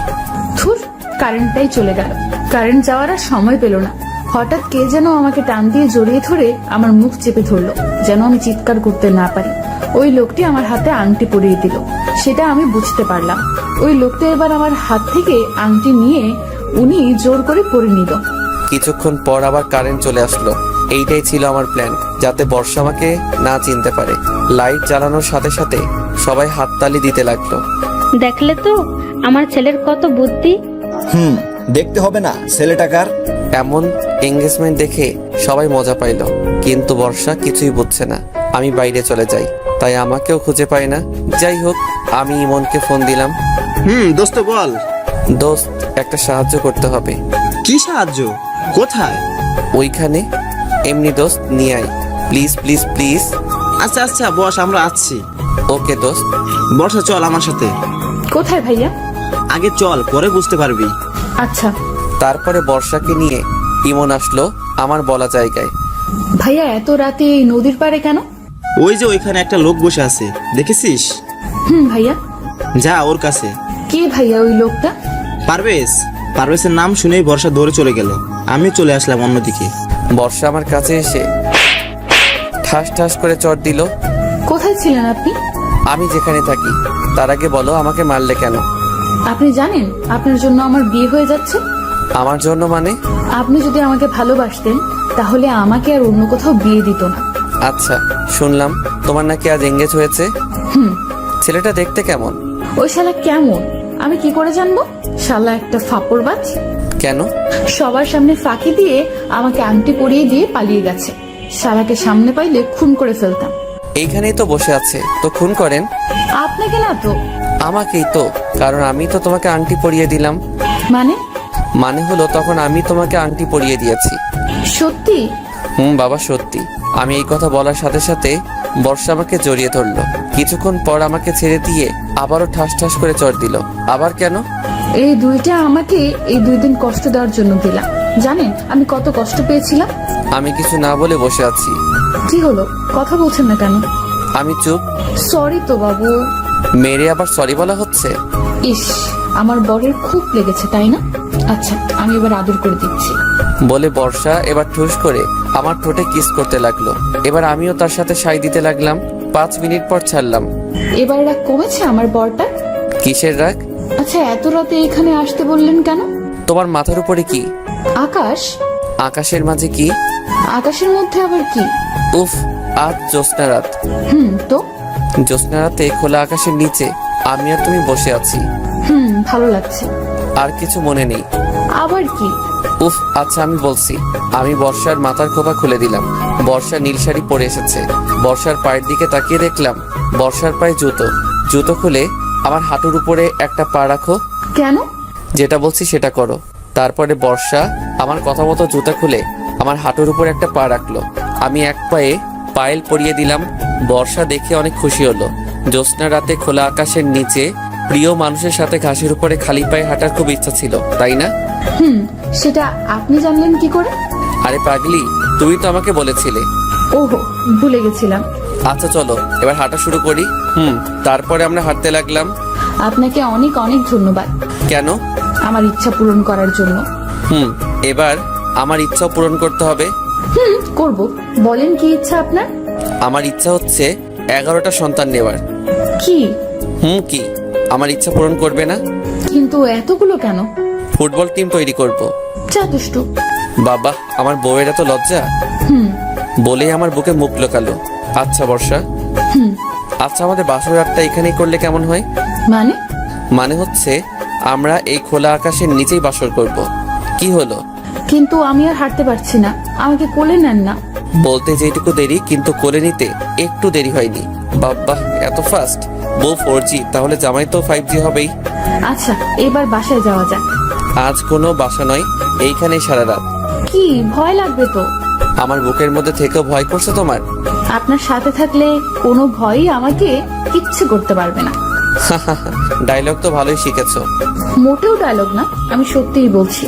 ধুর, কারেন্টটাই চলে গেল। কারেন্ট যাওয়ার আর সময় পেল না। হঠাৎ কে যেন আমাকে টান দিয়ে জড়িয়ে ধরে আমার মুখ চেপে ধরলো, যেন আমি চিৎকার করতে না পারি। ওই লোকটি আমার হাতে আংটি পরিয়ে দিল, সেটা আমি বুঝতে পারলাম। ওই লোকটা এবার আমার হাত থেকে আংটি নিয়ে উনি জোর করে পরে নিল। কিছুক্ষণ পর আবার কারেন্ট চলে আসলো। এইটাই ছিল আমার প্ল্যান, যাতে বর্ষা আমাকে না চিনতে পারে। লাইট জ্বালানোর সাথে সাথে সবাই হাততালি দিতে লাগলো। দেখলে তো আমার ছেলের কত বুদ্ধি। দেখতে হবে না ছেলেটাকার। এমন এঙ্গেজমেন্ট দেখে সবাই মজা পাইলো, কিন্তু বর্ষা কিছুই বুঝছে না। আমি বাইরে চলে যাই, তাই আমাকেও খুঁজে পায় না। যাই হোক, আমি ইমনকে ফোন দিলাম। দোস্ত বল। দোস্ত, একটা সাহায্য করতে হবে। কি সাহায্য? কোথায়? ওইখানে। এমনি দোস্ত, নিয়ে আয় প্লিজ প্লিজ প্লিজ। আচ্ছা আচ্ছা বস, আমরা আসছি। ওকে দোস্ত। বর্ষা চল আমার সাথে। কোথায় ভাইয়া? আগে চল, পরে বুঝতে পারবি। আচ্ছা। তারপরে বর্ষাকে নিয়ে ইমন আসলো আমার বলা জায়গায়। ভাইয়া এত রাতে এই নদীর পাড়ে কেন? ওই যে ওইখানে একটা লোক বসে আছে, দেখেছিস? ভাইয়া। যা ওর কাছে। কে ভাইয়া ওই লোকটা? পারভেজ। পারভেজের নাম শুনেই বর্ষা দৌড়ে চলে গেল। আমি চলে আসলাম অন্যদিকে। বর্ষা আমার কাছে এসে ঠাস ঠাস করে চড় দিল। কোথায় ছিলেন আপনি? আমি যেখানে থাকি। তার আগে বলো, আমাকে মারলে কেন? আপনি জানেন আপনার জন্য আমার বিয়ে হয়ে যাচ্ছে? আমার জন্য মানে? আপনি যদি আমাকে ভালোবাসতেন তাহলে আমাকে আর অন্য কোথাও বিয়ে দিত না। আচ্ছা, শুনলাম তোমার নাকি আজ এঙ্গেজ হয়েছে। ছেলেটা দেখতে কেমন? ওই শালা কেমন আমি কি করে জানবো? শালা একটা ফাপড়বাজ। কেন? সবার সামনে ফাঁকি দিয়ে আমাকে আংটি পরিয়ে দিয়ে পালিয়ে গেছে। শালাকে সামনে পাইলে খুন করে ফেলতাম। এইখানেই তো বসে আছে, তো খুন করেন। আপনাকে না তো। আমাকেই তো, কারণ আমি তো তোমাকে আংটি পরিয়ে দিলাম। মানে হলো তখন আমি তোমাকে আংটি পরিয়ে দিয়েছি। সত্যি? বাবা সত্যি। আমি এই কথা বলার সাথে সাথে বর্ষা আমাকে জড়িয়ে ধরলো। কিছুক্ষণ পর আমাকে ছেড়ে দিয়ে আবারও ঠাস ঠাস করে চড় দিল। আবার কেন? এই দুইটা আমাকে এই 2 দিন কষ্ট দেওয়ার জন্য দিলাম। জানেন আমি কত কষ্ট পেয়েছিলাম? আমি কিছু না বলে বসে আছি। কি হলো, কথা বলছেন না কেন? আমি চুপ। সরি তো বাবু। মেরে আবার সরি বলা হচ্ছে? ইস, আমার বরের খুব লেগেছে তাই না? আচ্ছা, আমি এবার আদর করে দিচ্ছি। বলে বর্ষা এবার ঠুস করে আমার ঠোঁটে কিস করতে লাগলো। এবার আমিও তার সাথে সাই দিতে লাগলাম। 5 মিনিট পর ছাড়লাম। এবার রাগ কমেছে আমার বরটা? কিসের রাগ? আচ্ছা, এত রাতে এখানে আসতে বললেন কেন? তোমার মাথার উপরে কি? আকাশ। আকাশের মাঝে কি? আকাশের মধ্যে আবার কি? উফ, আজ জ্যোৎস্না রাত। তো জ্যোৎস্না রাতে খোলা আকাশের নিচে আমি আর তুমি বসে আছি। ভালো লাগছে। আর কিছু মনে নেই? আবার কি? উফ, আচ্ছা আমি বলছি। আমি বর্ষার মাথার খোপা খুলে দিলাম। বর্ষা নীল শাড়ি পরে এসেছে। বর্ষার পায়ের দিকে তাকিয়ে দেখলাম বর্ষার পায়ে জুতো। জুতো খুলে আমার হাঁটুর উপরে একটা পা রাখো। কেন? যেটা বলছি সেটা করো। তারপরে বর্ষা আমার কথা মতো জুতা খুলে আমার হাঁটুর উপরে একটা পা রাখলো। আমি এক পায়ে পায়েল পরিয়ে দিলাম। বর্ষা দেখে অনেক খুশি হলো। জ্যোৎস্না রাতে খোলা আকাশের নিচে প্রিয় মানুষের সাথে ঘাসের উপরে খালি পায়ে হাঁটার খুব ইচ্ছা ছিল, তাই না? সেটা আপনি জানলেন কি করে? আরে পাগলি, তুমি তো আমাকে বলেছিলে। ওহো, ভুলে গেছিলাম। আচ্ছা চলো এবার হাঁটা শুরু করি। তারপরে আমরা হাঁটতে লাগলাম। আপনাকে অনেক অনেক ধন্যবাদ। কেন? আমার ইচ্ছা পূরণ করার জন্য। এবার আমার ইচ্ছাও পূরণ করতে হবে। করব। বলেন কি ইচ্ছা আপনার? আমার ইচ্ছা হচ্ছে 11টা সন্তান নেওয়ার। কি? কি আমার ইচ্ছা পূরণ করবে না? কিন্তু এতগুলো কেন? ফুটবল টিম তৈরি করব। যা দুষ্টু। বাবা, আমার বউয়ের এত লজ্জা। হুম বলেই আমার বুকে মুখ লোকালো। আচ্ছা বর্ষা, হুম আচ্ছা আমাদের বাসর রাতটা এখানেই করলে কেমন হয়? মানে? মানে হচ্ছে আমরা এই খোলা আকাশের নিচেই বাসর করব। কি হলো? কিন্তু আমি আর হাঁটতে পারছি না, আমাকে কোলে নেন না। বলতে যেটুকু দেরি, কিন্তু কোলে নিতে একটু দেরি হয়নি। বাবা, এত ফাস্ট। বউ 4G, তাহলে জামাই তো 5G হবেই। আচ্ছা এবার বাসায় যাওয়া যাক। আজ কোনো বাসা নয়, এইখানেই সারা রাত। কি ভয় লাগবে তো? আমার বুকের মধ্যে থেকেও ভয় করছে তোমার? আপনার সাথে থাকলে কোনো ভয়ই আমাকে কিচ্ছু করতে পারবে না। ডায়লগ তো ভালোই শিখেছো। মোটেও ডায়লগ না, আমি সত্যিই বলছি।